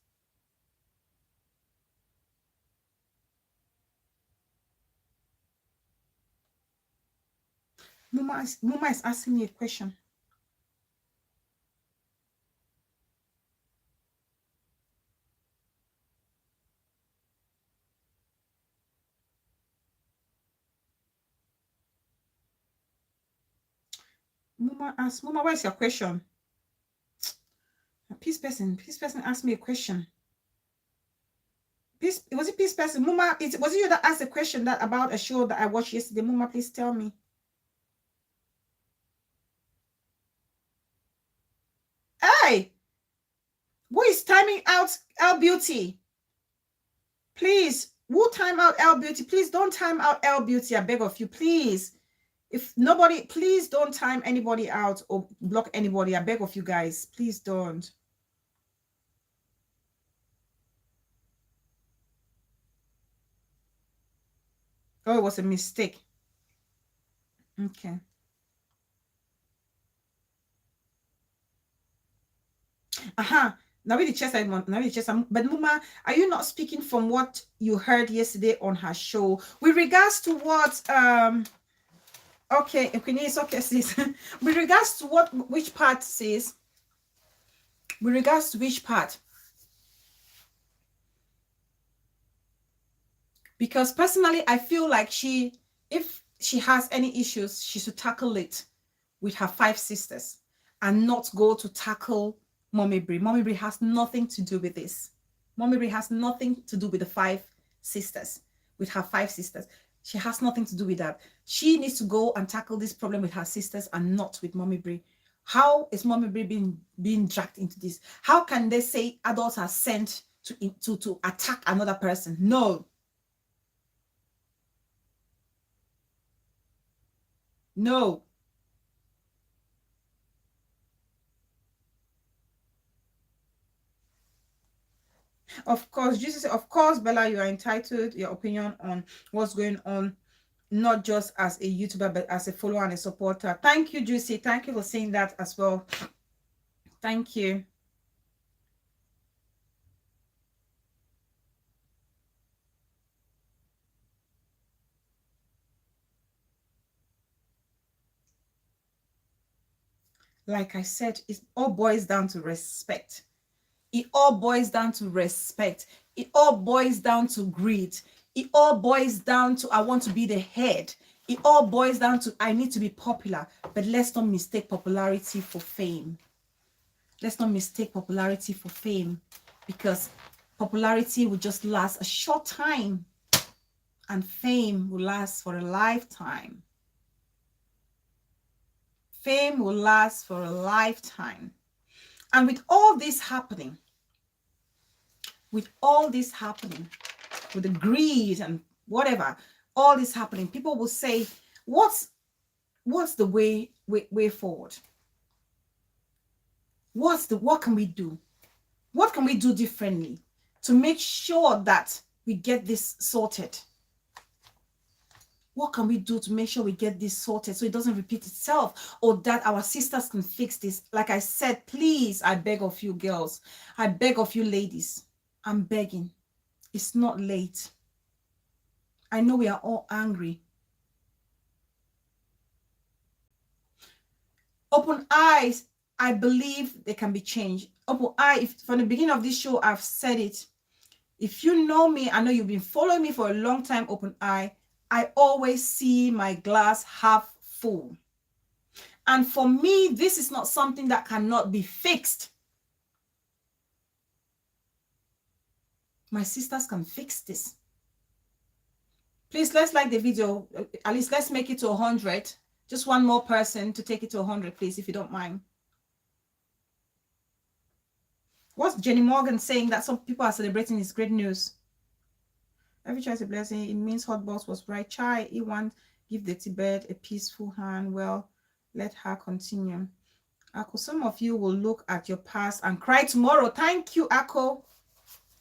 Muma is asking me a question. Muma asks, Muma, where's your question? Peace person asked me a question. Was it peace person? Muma, was it you that asked a question that about a show that I watched yesterday? Muma, please tell me. Hey, who is timing out L Beauty? Please, who time out L Beauty? Please don't time out L Beauty. I beg of you, please. If nobody, please don't time anybody out or block anybody. I beg of you guys, please don't. Oh, it was a mistake. Okay. Now with the chest, I want now with the chest. But Muma, are you not speaking from what you heard yesterday on her show with regards to what okay, it's okay, sis. With regards to which part, sis? With regards to which part? Because personally, I feel like if she has any issues, she should tackle it with her 5 sisters and not go to tackle Mommy Brie. Mommy Brie has nothing to do with this. Mommy Brie has nothing to do with the 5 sisters, with her 5 sisters. She has nothing to do with that. She needs to go and tackle this problem with her sisters and not with Mommy Brie. How is Mommy Brie being dragged into this? How can they say adults are sent to attack another person? No. No. Of course, Jesus said, of course, Bella, you are entitled your opinion on what's going on, not just as a YouTuber, but as a follower and a supporter. Thank you, Juicy. Thank you for saying that as well. Thank you. Like I said, it all boils down to respect. It all boils down to respect. It all boils down to greed. It all boils down to I want to be the head. It all boils down to I need to be popular. But let's not mistake popularity for fame. Let's not mistake popularity for fame, because popularity will just last a short time and fame will last for a lifetime. Fame will last for a lifetime. And with all this happening, with the greed and whatever, all this happening, people will say, what's the way forward? What can we do? What can we do differently to make sure that we get this sorted? What can we do to make sure we get this sorted so it doesn't repeat itself, or that our sisters can fix this? Like I said, please, I beg of you girls, I beg of you ladies, I'm begging. It's not late. I know we are all angry. Open eyes, I believe they can be changed. Open eye, from the beginning of this show, I've said it. If you know me, I know you've been following me for a long time, Open Eye, I always see my glass half full. And for me, this is not something that cannot be fixed. My sisters can fix this. Please, let's like the video. At least let's make it to 100. Just one more person to take it to 100, please, if you don't mind. What's Jenny Morgan saying that some people are celebrating is great news? Every child is a blessing. It means Hot Boss was right. Chai, he want give the Tibet a peaceful hand. Well, let her continue. Ako, some of you will look at your past and cry tomorrow. Thank you, Ako.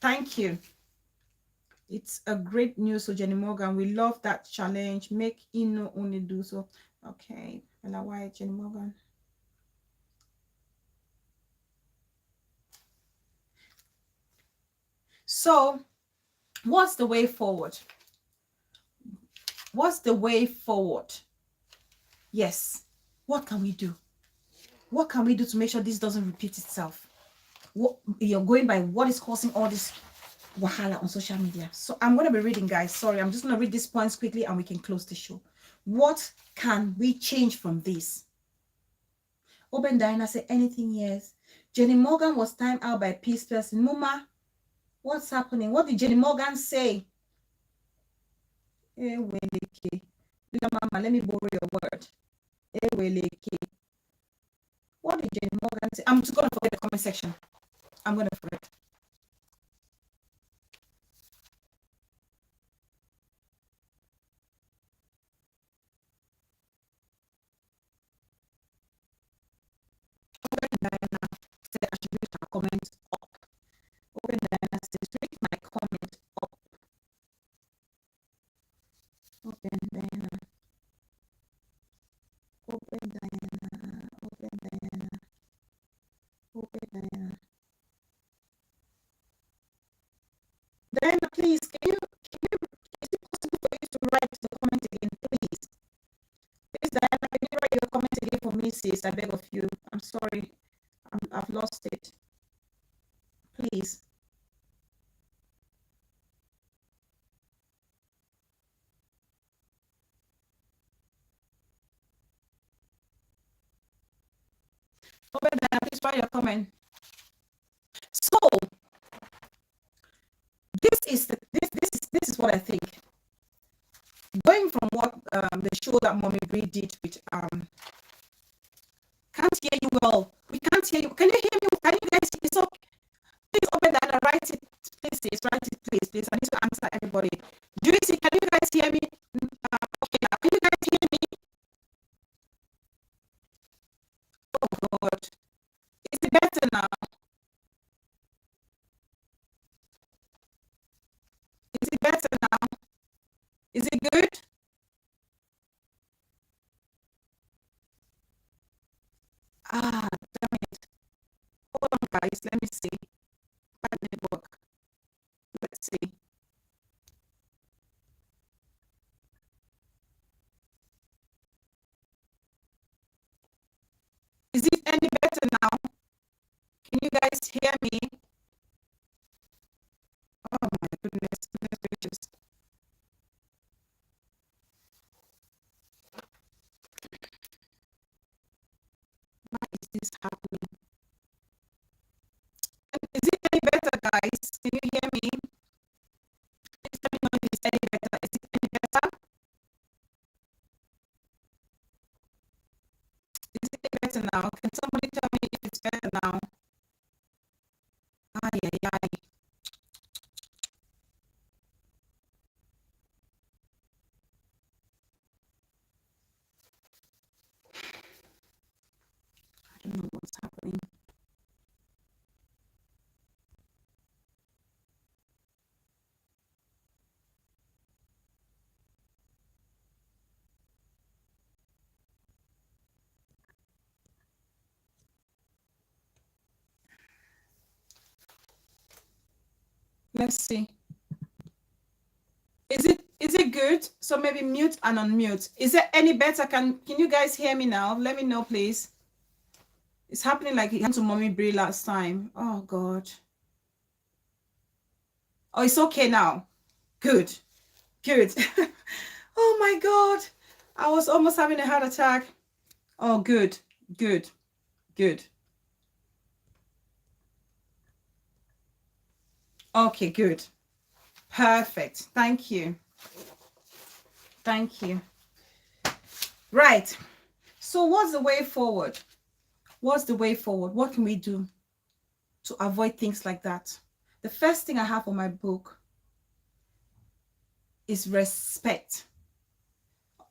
Thank you. It's a great news. So Jenny Morgan, we love that challenge. Make Ino only do so. Okay. Bella White, Jenny Morgan. So what's the way forward? What's the way forward? Yes. What can we do? What can we do to make sure this doesn't repeat itself? What you're going by what is causing all this wahala on social media. So I'm going to be reading, guys. Sorry, I'm just going to read these points quickly and we can close the show. What can we change from this? Open Diana said anything, yes. Jenny Morgan was timed out by peace person. Muma, what's happening? What did Jenny Morgan say? Mama, let me borrow your word. What did Jenny Morgan say? I'm just going to forget the comment section. I'm going to forget. Diana said I should read her comments up. Open Diana says, read my comment up. Open Diana. Open Diana. Open Diana. Open Diana. please, is it possible for you to write the comment again, please? Please, Diana, can you write your comment again for me, sis? I beg of you. I'm sorry. I've lost it. Please. Over there, please write your comment. So this is what I think. Going from what the show that Mommy Bree did with can't hear you well. We can't hear you. Can you hear me? Can you guys? It's okay. Please open that and write it. Please, write it, please. I need to answer everybody. Juicy, can you guys hear me? Okay, now can you guys hear me? Oh God, is it better now? Is it better now? Is it good? Ah, damn it. Hold on, guys. Let me see. Bad network. Let's see. Is it any better now? Can you guys hear me? Oh my goodness, goodness gracious. Why is this happening? Is it any better, guys? Can you hear me? Please let me know if it's any better. Is it any better? Is it any better now? Can somebody tell me if it's better now? Ay, ay, ay. I don't know what's happening. Let's see. Is it good? So maybe mute and unmute. Is it any better? Can you guys hear me now? Let me know, please. It's happening like it happened to Mommy Bree last time. Oh God. Oh, it's okay now. Good. Good. Oh my God. I was almost having a heart attack. Oh, good. Good. Good. Okay, good. Perfect. Thank you. Thank you. Right. So what's the way forward? What's the way forward? What can we do to avoid things like that? The first thing I have on my book is respect.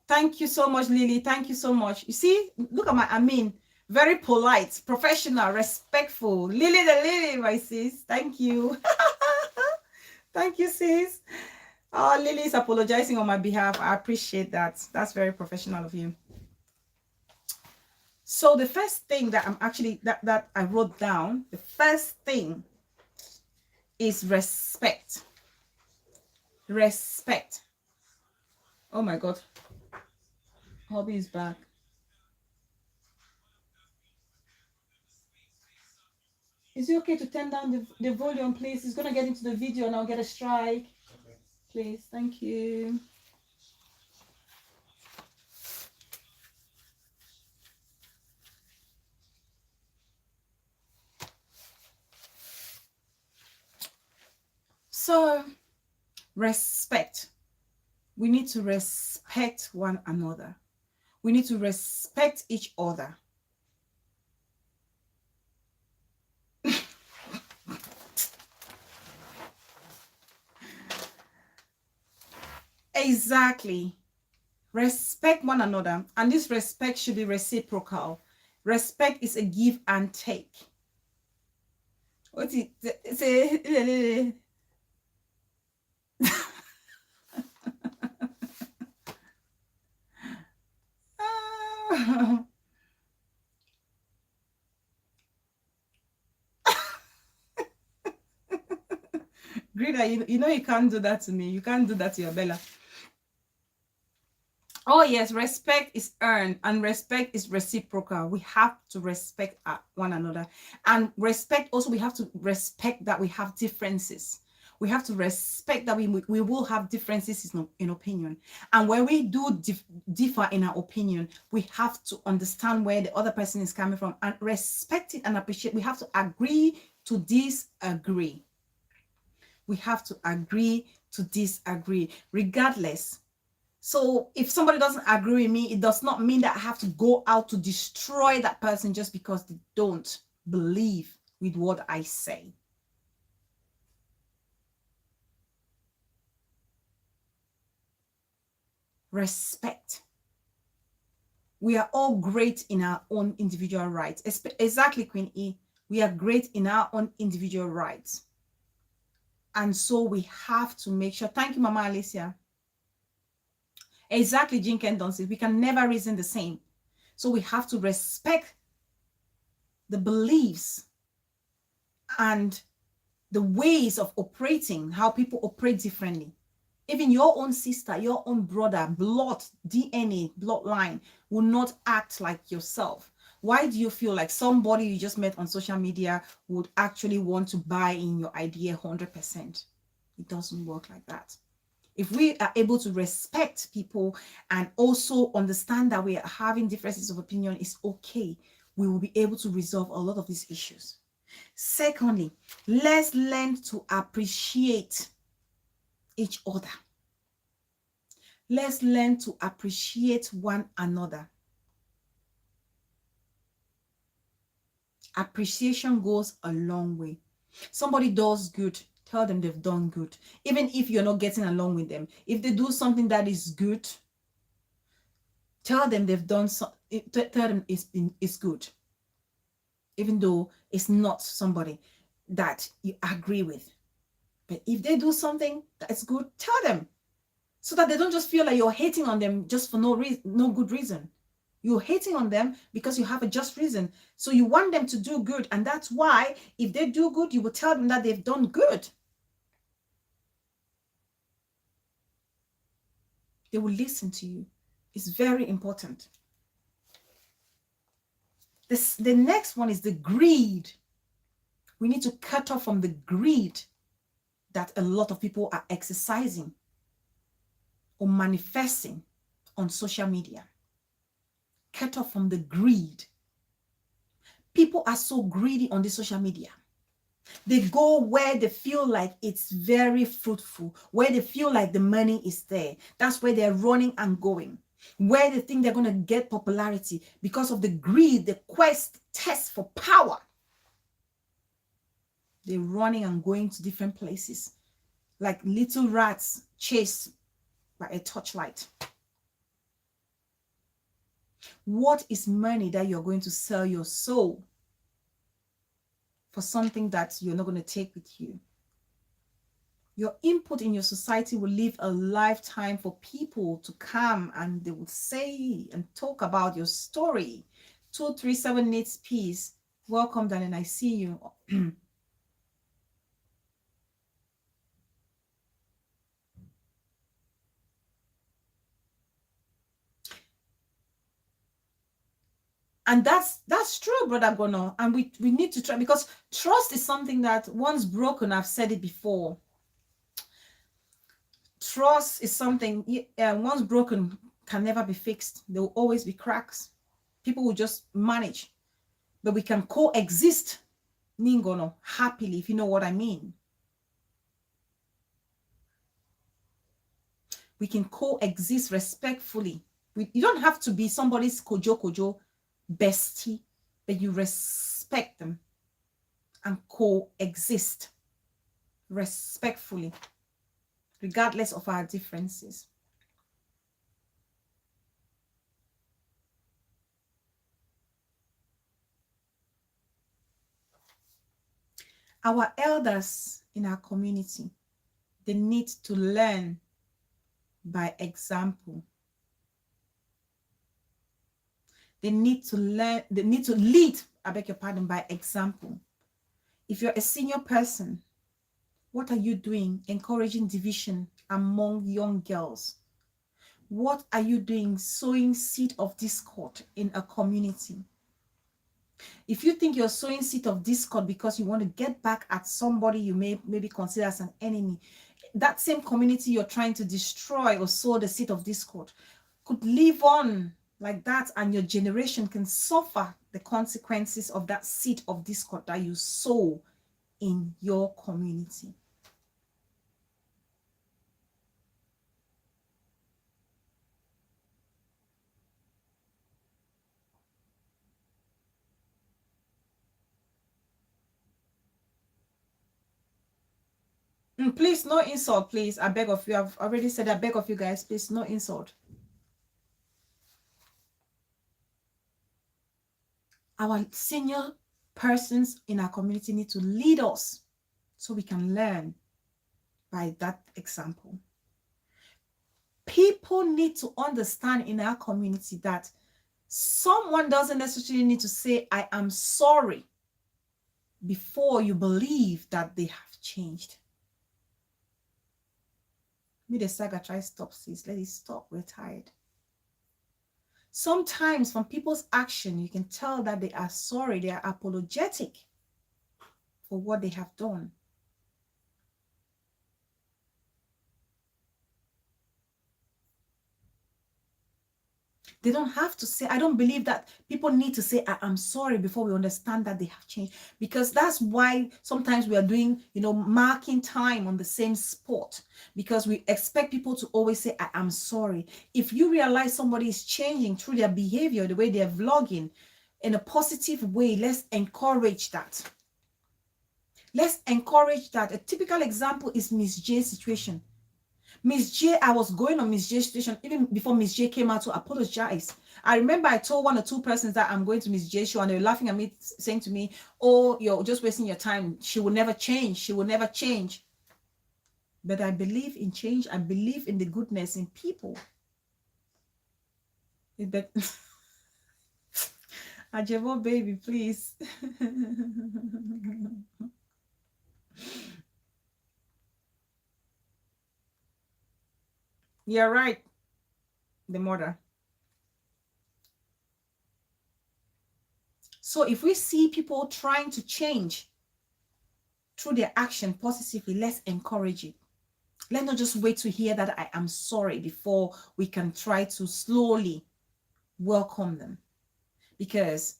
Thank you so much, Lily. Thank you so much. You see, look at very polite, professional, respectful. Lily the Lily, my sis. Thank you. Thank you, sis. Oh, Lily is apologizing on my behalf. I appreciate that. That's very professional of you. So the first thing that I'm actually, that I wrote down, the first thing is respect. Respect. Oh my God. Hobby is back. Is it okay to turn down the volume, please? It's going to get into the video and I'll get a strike. Okay. Please, thank you. So, respect. We need to respect one another. We need to respect each other. Exactly. Respect one another. And this respect should be reciprocal. Respect is a give and take. What is it? Greta, you know you can't do that to me. You can't do that to your Bella. Oh yes, respect is earned and respect is reciprocal. We have to respect one another, and respect also, we have to respect that we have differences. We have to respect that we will have differences in opinion, and when we do differ in our opinion, we have to understand where the other person is coming from and respect it and appreciate. We have to agree to disagree. We have to agree to disagree regardless. So if somebody doesn't agree with me, it does not mean that I have to go out to destroy that person just because they don't believe with what I say. Respect. We are all great in our own individual rights. Exactly, Queen E. We are great in our own individual rights. And so we have to make sure. Thank you, Mama Alicia. Exactly, Jean Kendon says, we can never reason the same. So we have to respect the beliefs and the ways of operating, how people operate differently. Even your own sister, your own brother, blood, DNA, bloodline will not act like yourself. Why do you feel like somebody you just met on social media would actually want to buy in your idea 100%? It doesn't work like that. If we are able to respect people and also understand that we are having differences of opinion, it's okay. We will be able to resolve a lot of these issues. Secondly, let's learn to appreciate each other. Let's learn to appreciate one another. Appreciation goes a long way. Somebody does good, tell them they've done good. Even if you're not getting along with them, if they do something that is good, tell them they've done tell them it's good, even though it's not somebody that you agree with. But if they do something that's good, tell them, so that they don't just feel like you're hating on them just for no good reason. You're hating on them because you have a just reason. So you want them to do good, and that's why if they do good, you will tell them that they've done good. They will listen to you. It's very important. The next one is the greed. We need to cut off from the greed that a lot of people are exercising or manifesting on social media. Cut off from the greed. People are so greedy on the social media. They go where they feel like it's very fruitful, where they feel like the money is there. That's where they're running and going, where they think they're going to get popularity because of the greed, the quest, test for power. They're running and going to different places like little rats chased by a torchlight. What is money that you're going to sell your soul for something that you're not going to take with you? Your input in your society will live a lifetime for people to come and they will say and talk about your story. 237 needs peace. Welcome, darling. I see you. And that's true, Brother Gono. And we need to try, because trust is something that once broken, I've said it before. Trust is something, once broken, can never be fixed. There will always be cracks. People will just manage. But we can coexist, Ningono, happily, if you know what I mean. We can coexist respectfully. You don't have to be somebody's kojo bestie, but you respect them and coexist respectfully, regardless of our differences. Our elders in our community, they need to learn by example. They need to learn, they need to lead, I beg your pardon, by example. If you're a senior person, What are you doing encouraging division among young girls? What are you doing sowing seed of discord in a community? If you think you're sowing seed of discord because you want to get back at somebody you may maybe consider as an enemy, that same community you're trying to destroy or sow the seed of discord could live on like that, and your generation can suffer the consequences of that seed of discord that you sow in your community. Please, no insult, please. I beg of you. I've already said I beg of you guys, please, no insult. Our senior persons in our community need to lead us so we can learn by that example. People need to understand in our community that someone doesn't necessarily need to say, I am sorry, before you believe that they have changed. Me, the saga, try stop, sis. Let it stop. We're tired. Sometimes from people's action, you can tell that they are sorry, they are apologetic for what they have done. They don't have to say, I don't believe that people need to say, I'm sorry before we understand that they have changed. Because that's why sometimes we are doing, marking time on the same spot. Because we expect people to always say, I am sorry. If you realize somebody is changing through their behavior, the way they're vlogging, in a positive way, let's encourage that. Let's encourage that. A typical example is Miss J's situation. Miss J, I was going on Miss J's station even before Miss J came out to apologize. I remember I told one or two persons that I'm going to Miss J's show, and they were laughing at me, saying to me, oh, you're just wasting your time. She will never change. She will never change. But I believe in change. I believe in the goodness in people. But Ajebo, baby, please. You're right, the mother. So if we see people trying to change through their action positively, let's encourage it. Let's not just wait to hear that I am sorry before we can try to slowly welcome them, because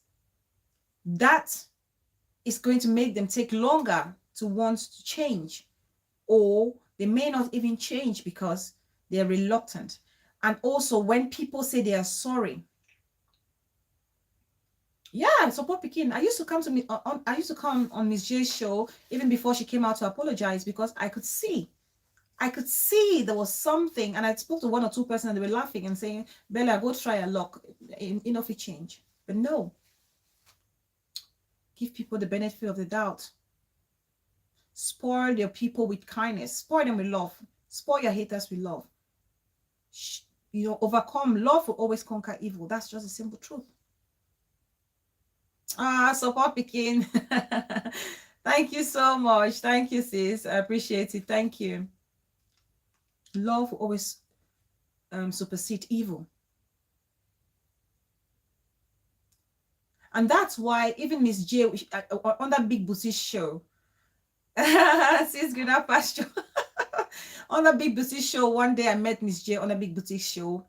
that is going to make them take longer to want to change, or they may not even change because they're reluctant. And also, when people say they are sorry, yeah, support Pekin. I used to come to me I used to come on Miss J's show even before she came out to apologize, because I could see there was something, and I spoke to one or two persons and they were laughing and saying, Bella, go try a lock, enough it change. But no, give people the benefit of the doubt. Spoil your people with kindness. Spoil them with love. Spoil your haters with love. Overcome. Love will always conquer evil. That's just a simple truth. Support Pekin. Thank you so much. Thank you, sis. I appreciate it. Thank you. Love will always supersede evil. And that's why even Miss J on that Big Boutique show, sis Greener Pasture, on the Big Boutique show, one day I met Miss J on a Big Boutique show,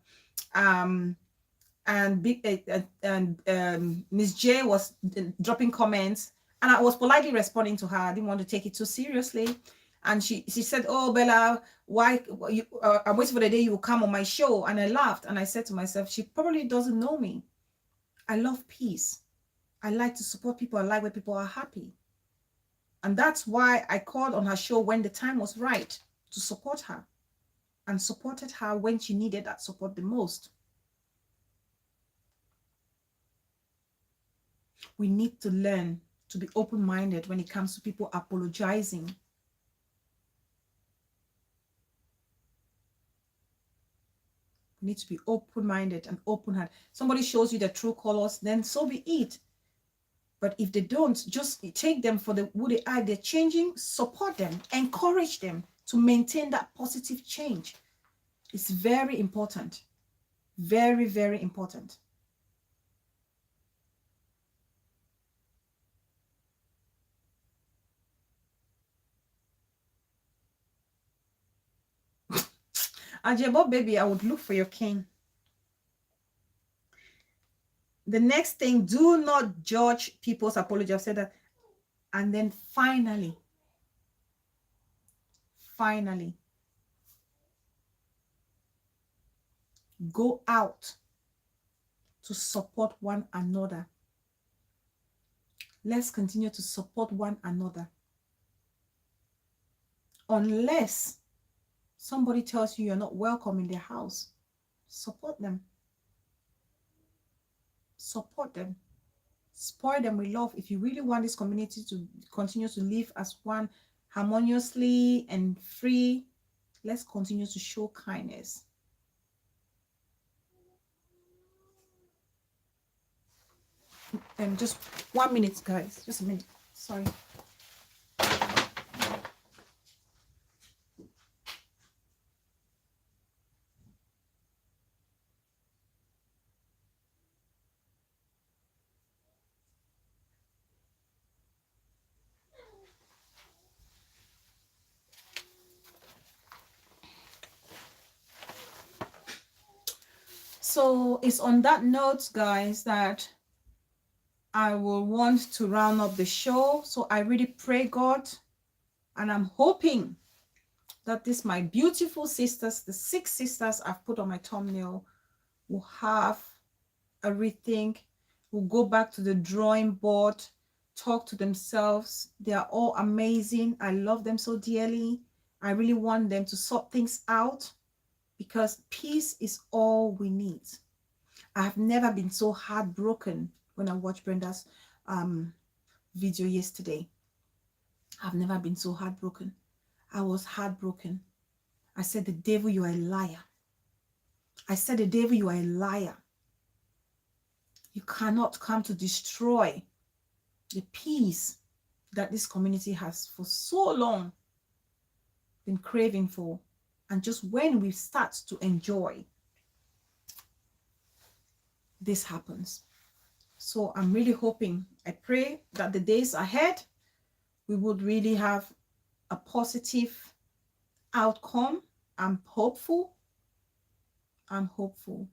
and Miss J was dropping comments, and I was politely responding to her. I didn't want to take it too seriously. And she said, oh, Bella, why I'm waiting for the day you will come on my show. And I laughed, and I said to myself, she probably doesn't know me. I love peace. I like to support people. I like when people are happy. And that's why I called on her show when the time was right to support her, and supported her when she needed that support the most. We need to learn to be open-minded when it comes to people apologizing. We need to be open-minded and open-hearted. Somebody shows you the true colors, then so be it. But if they don't, just take them for the who they are. They're changing, support them, encourage them to maintain that positive change. It's very important. Very, very important. Ajebo, baby, I would look for your cane. The next thing, do not judge people's apology. I've said that. And then finally, go out to support one another. Let's continue to support one another. Unless somebody tells you you're not welcome in their house, support them. Support them. Spoil them with love. If you really want this community to continue to live as one harmoniously and free, let's continue to show kindness. Just 1 minute, guys. Just a minute. Sorry. So it's on that note, guys, that I will want to round up the show. So I really pray, God, and I'm hoping that my beautiful sisters, the 6 sisters I've put on my thumbnail, will have a rethink, will go back to the drawing board, talk to themselves. They are all amazing. I love them so dearly. I really want them to sort things out, because peace is all we need. I have never been so heartbroken when I watched Brenda's video yesterday. I've never been so heartbroken. I was heartbroken. I said, the devil, you are a liar. I said, the devil, you are a liar. You cannot come to destroy the peace that this community has for so long been craving for. And just when we start to enjoy, this happens. So I'm really hoping, I pray that the days ahead, we would really have a positive outcome. I'm hopeful. I'm hopeful.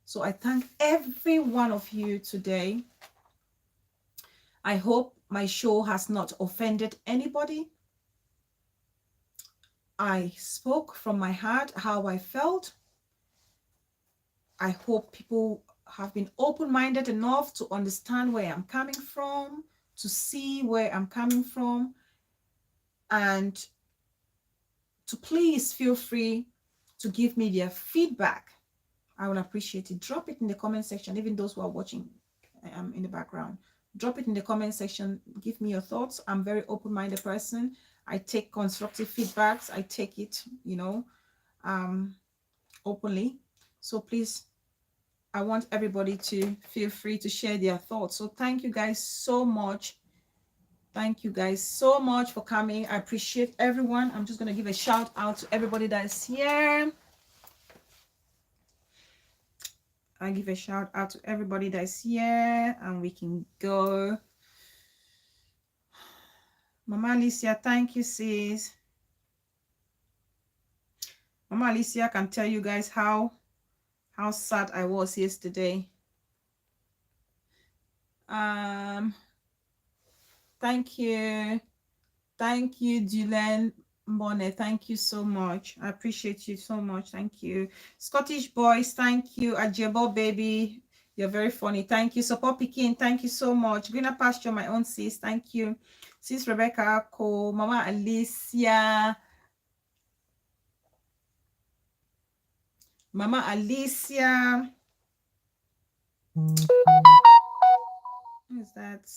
So I thank every one of you today. I hope my show has not offended anybody. I spoke from my heart how I felt. I hope people have been open-minded enough to understand where I'm coming from, to see where I'm coming from, and to please feel free to give me their feedback. I will appreciate it. Drop it in the comment section, even those who are watching in the background. Drop it in the comment section. Give me your thoughts. I'm a very open-minded person. I take constructive feedbacks. I take it, openly. So please, I want everybody to feel free to share their thoughts. So thank you guys so much. Thank you guys so much for coming. I appreciate everyone. I'm just going to give a shout out to everybody that is here. I give a shout out to everybody that is here, and we can go. Mama Alicia, thank you, sis. Mama Alicia can tell you guys how sad I was yesterday. Thank you, Julian Bonnet. Thank you so much. I appreciate you so much. Thank you, Scottish boys. Thank you, Ajebo baby. You're very funny. Thank you, Support Pekin. Thank you so much. Greener Pasture, my own sis. Thank you, sis Rebecca, Co, Mama Alicia. Mama Alicia. What is that?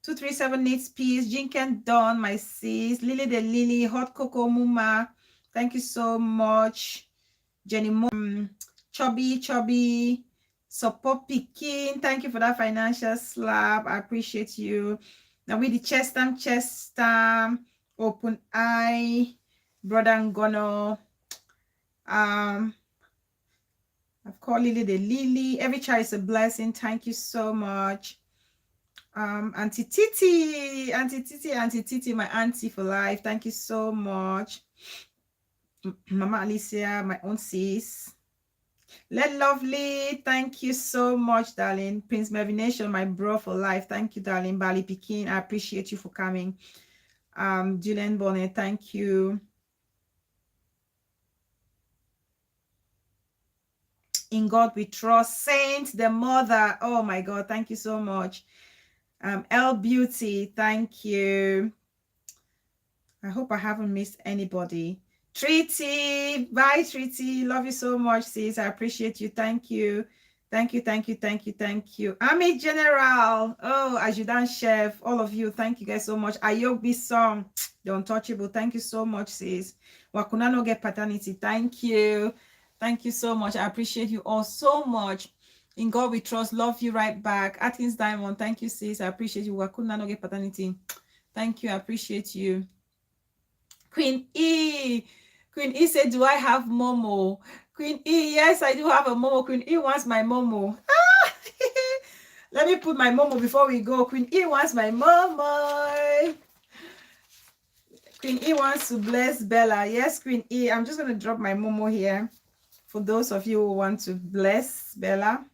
237 needs peace. Jinken Dawn, my sis. Lily the Lily. Hot Cocoa Muma. Thank you so much. Jenny Chubby. Support Peking. Thank you for that financial slap. I appreciate you. Now with the chest stamp, open eye, brother Ngono. I've called Lily the Lily. Every child is a blessing. Thank you so much. Auntie Titi, my auntie for life. Thank you so much. Mama Alicia, my own sis. Let Lovely, thank you so much, darling. Prince Mervination, my bro for life. Thank you, darling. Bali Pekin, I appreciate you for coming. Julian Bonnet, thank you. In God we trust. Saint, the mother. Oh my God, thank you so much. L Beauty, thank you. I hope I haven't missed anybody. Treaty, bye Treaty. Love you so much, sis. I appreciate you. Thank you. Thank you, thank you, thank you, thank you. Army General. Oh, Adjutant Chef. All of you. Thank you guys so much. Ayobi Song, the Untouchable. Thank you so much, sis. Wakuna no get paternity. Thank you. Thank you so much. I appreciate you all so much. In God we trust. Love you right back. Atkins Diamond. Thank you, sis. I appreciate you. Wakuna no get paternity. Thank you. I appreciate you. Queen E. Queen E said, do I have Momo? Queen E, yes, I do have a Momo. Queen E wants my Momo. Ah! Let me put my Momo before we go. Queen E wants my Momo. Queen E wants to bless Bella. Yes, Queen E. I'm just going to drop my Momo here for those of you who want to bless Bella.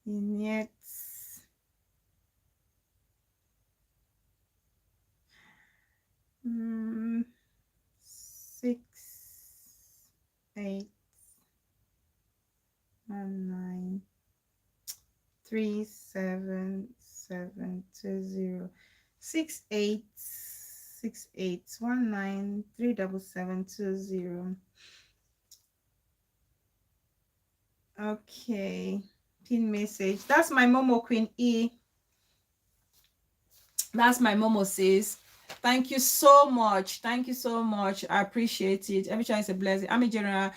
Yet 6, 8, 9, 3, 7, 7, 2, 0, 6, 8, 6, 8, 1, 9, 3, 7, 7, 2, 0. Okay, pin message. That's my Momo, Queen E. That's my Momo, sis. Thank you so much. Thank you so much. I appreciate it. Every child is a blessing. I'm a general.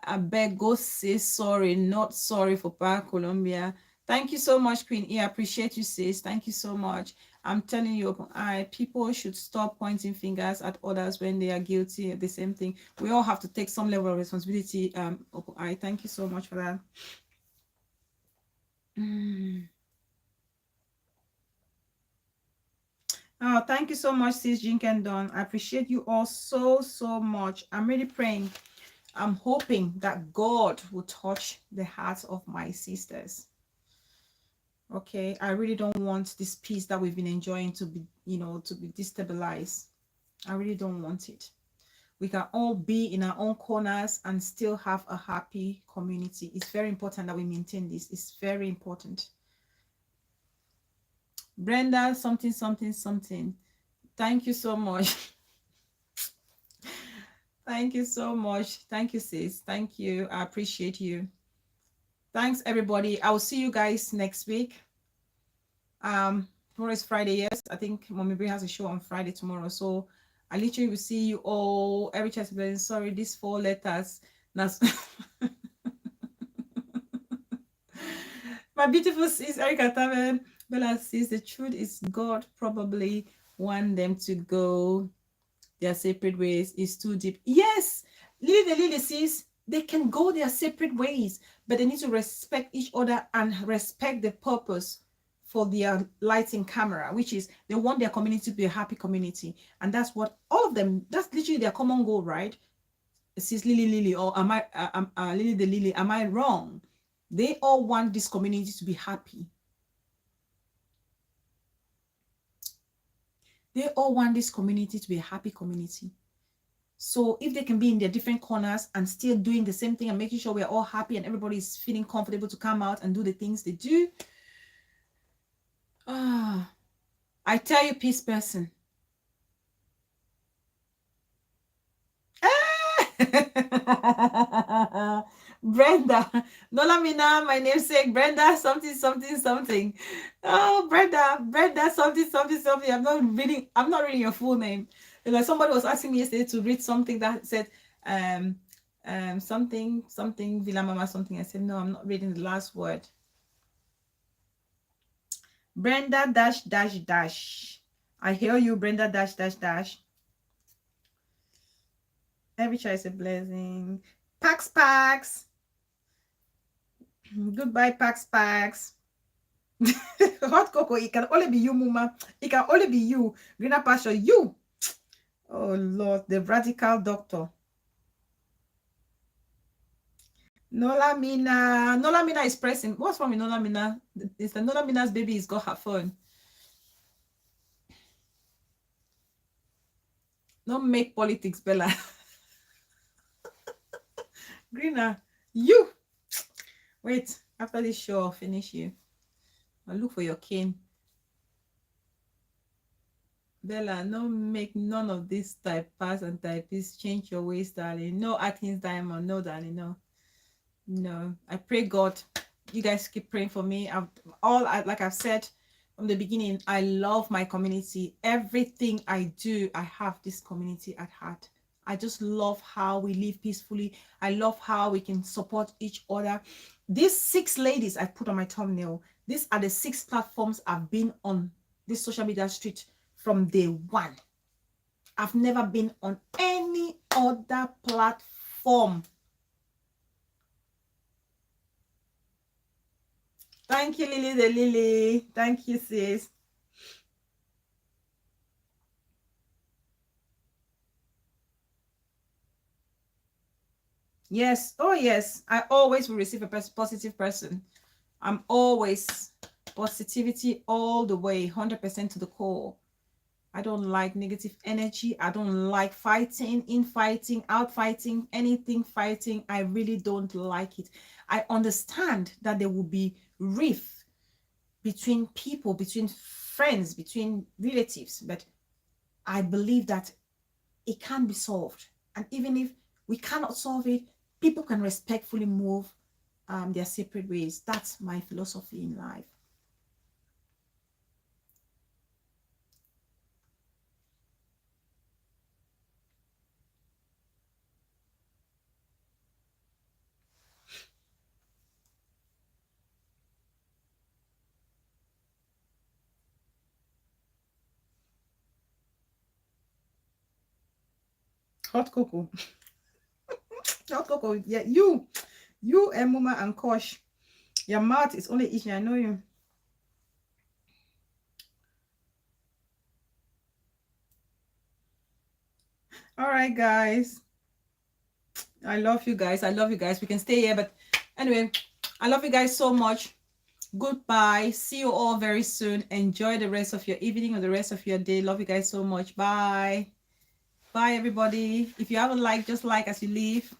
I beg, go say sorry, not sorry for Park Colombia. Thank you so much, Queen E. I appreciate you, sis. Thank you so much. I'm telling you, open eye, people should stop pointing fingers at others when they are guilty of the same thing. We all have to take some level of responsibility. Open eye. Thank you so much for that. Oh, thank you so much, sis Jinkendon. I appreciate you all so, so much. I'm really praying. I'm hoping that God will touch the hearts of my sisters. Okay, I really don't want this peace that we've been enjoying to be, to be destabilized. I really don't want it. We can all be in our own corners and still have a happy community. It's very important that we maintain this. It's very important. Brenda, something. Thank you so much. Thank you so much. Thank you, sis. Thank you. I appreciate you. Thanks, everybody. I will see you guys next week. Tomorrow is Friday. Yes, I think Mommy Brie has a show on Friday tomorrow. So I literally will see you all. Every chance of sorry, these 4 letters. That's my beautiful sis Erica Taven. Bella says the truth is God probably want them to go their separate ways. Is too deep. Yes, Lily says they can go their separate ways, but they need to respect each other and respect the purpose for their lighting camera, which is they want their community to be a happy community. And that's what all of them, that's literally their common goal, right? Sis Lily, or am I Lily the Lily, am I wrong? They all want this community to be happy. They all want this community to be a happy community. So if they can be in their different corners and still doing the same thing and making sure we're all happy and everybody is feeling comfortable to come out and do the things they do. I tell you, peace person. Brenda. Nolamina, my namesake. Brenda, something, something, something. Oh, Brenda, something, something, something. I'm not reading your full name. Like somebody was asking me yesterday to read something that said um something, something, Villa Mama, something. I said, no, I'm not reading the last word. Brenda dash dash dash. I hear you, Brenda dash dash dash. Every child is a blessing. Pax. Goodbye, Pax. Hot cocoa, it can only be you, Muma. It can only be you. Greener pasture, you. Oh Lord, the radical doctor. Nolamina is pressing. What's wrong with Nolamina? It's the Nolamina's baby has got her phone. Don't make politics, Bella. Greener, you. Wait, after this show, I'll finish you. I'll look for your cane. Bella, no make none of this type pass and type. Please change your ways, darling. No Atkins Diamond, no, darling, no. I pray God, you guys keep praying for me. Like I've said from the beginning, I love my community. Everything I do, I have this community at heart. I just love how we live peacefully. I love how we can support each other. These 6 ladies I put on my thumbnail, these are the 6 platforms I've been on this social media street from day one. I've never been on any other platform. Thank you, Lily the Lily. Thank you, sis. Yes. Oh, yes. I always will receive a positive person. I'm always positivity all the way, 100% to the core. I don't like negative energy. I don't like fighting, infighting, out fighting, anything fighting. I really don't like it. I understand that there will be rift between people, between friends, between relatives, but I believe that it can be solved. And even if we cannot solve it, people can respectfully move their separate ways. That's my philosophy in life. Hot cocoa. Hot cocoa. Yeah, you and Muma and Kosh. Your mouth is only itching. I know you. All right, guys. I love you guys. I love you guys. We can stay here, but anyway, I love you guys so much. Goodbye. See you all very soon. Enjoy the rest of your evening or the rest of your day. Love you guys so much. Bye. Bye, everybody. If you haven't liked, just like as you leave.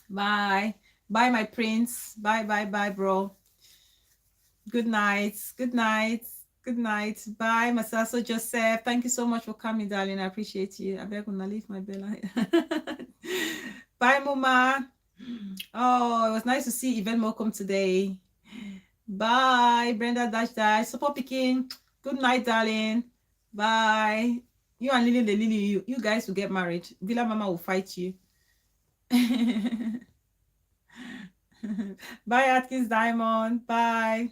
Bye. Bye, my prince. Bye, bro. Good night. Good night. Good night. Bye, Masaso Joseph. Thank you so much for coming, darling. I appreciate you. I beg gonna leave my bella. Bye, Muma. Oh, it was nice to see Yvette Malcolm today. Bye, Brenda Dash Dash. Support picking. Good night, darling. Bye. You and Lily, you guys will get married. Villa Mama will fight you. Bye, Atkins Diamond. Bye.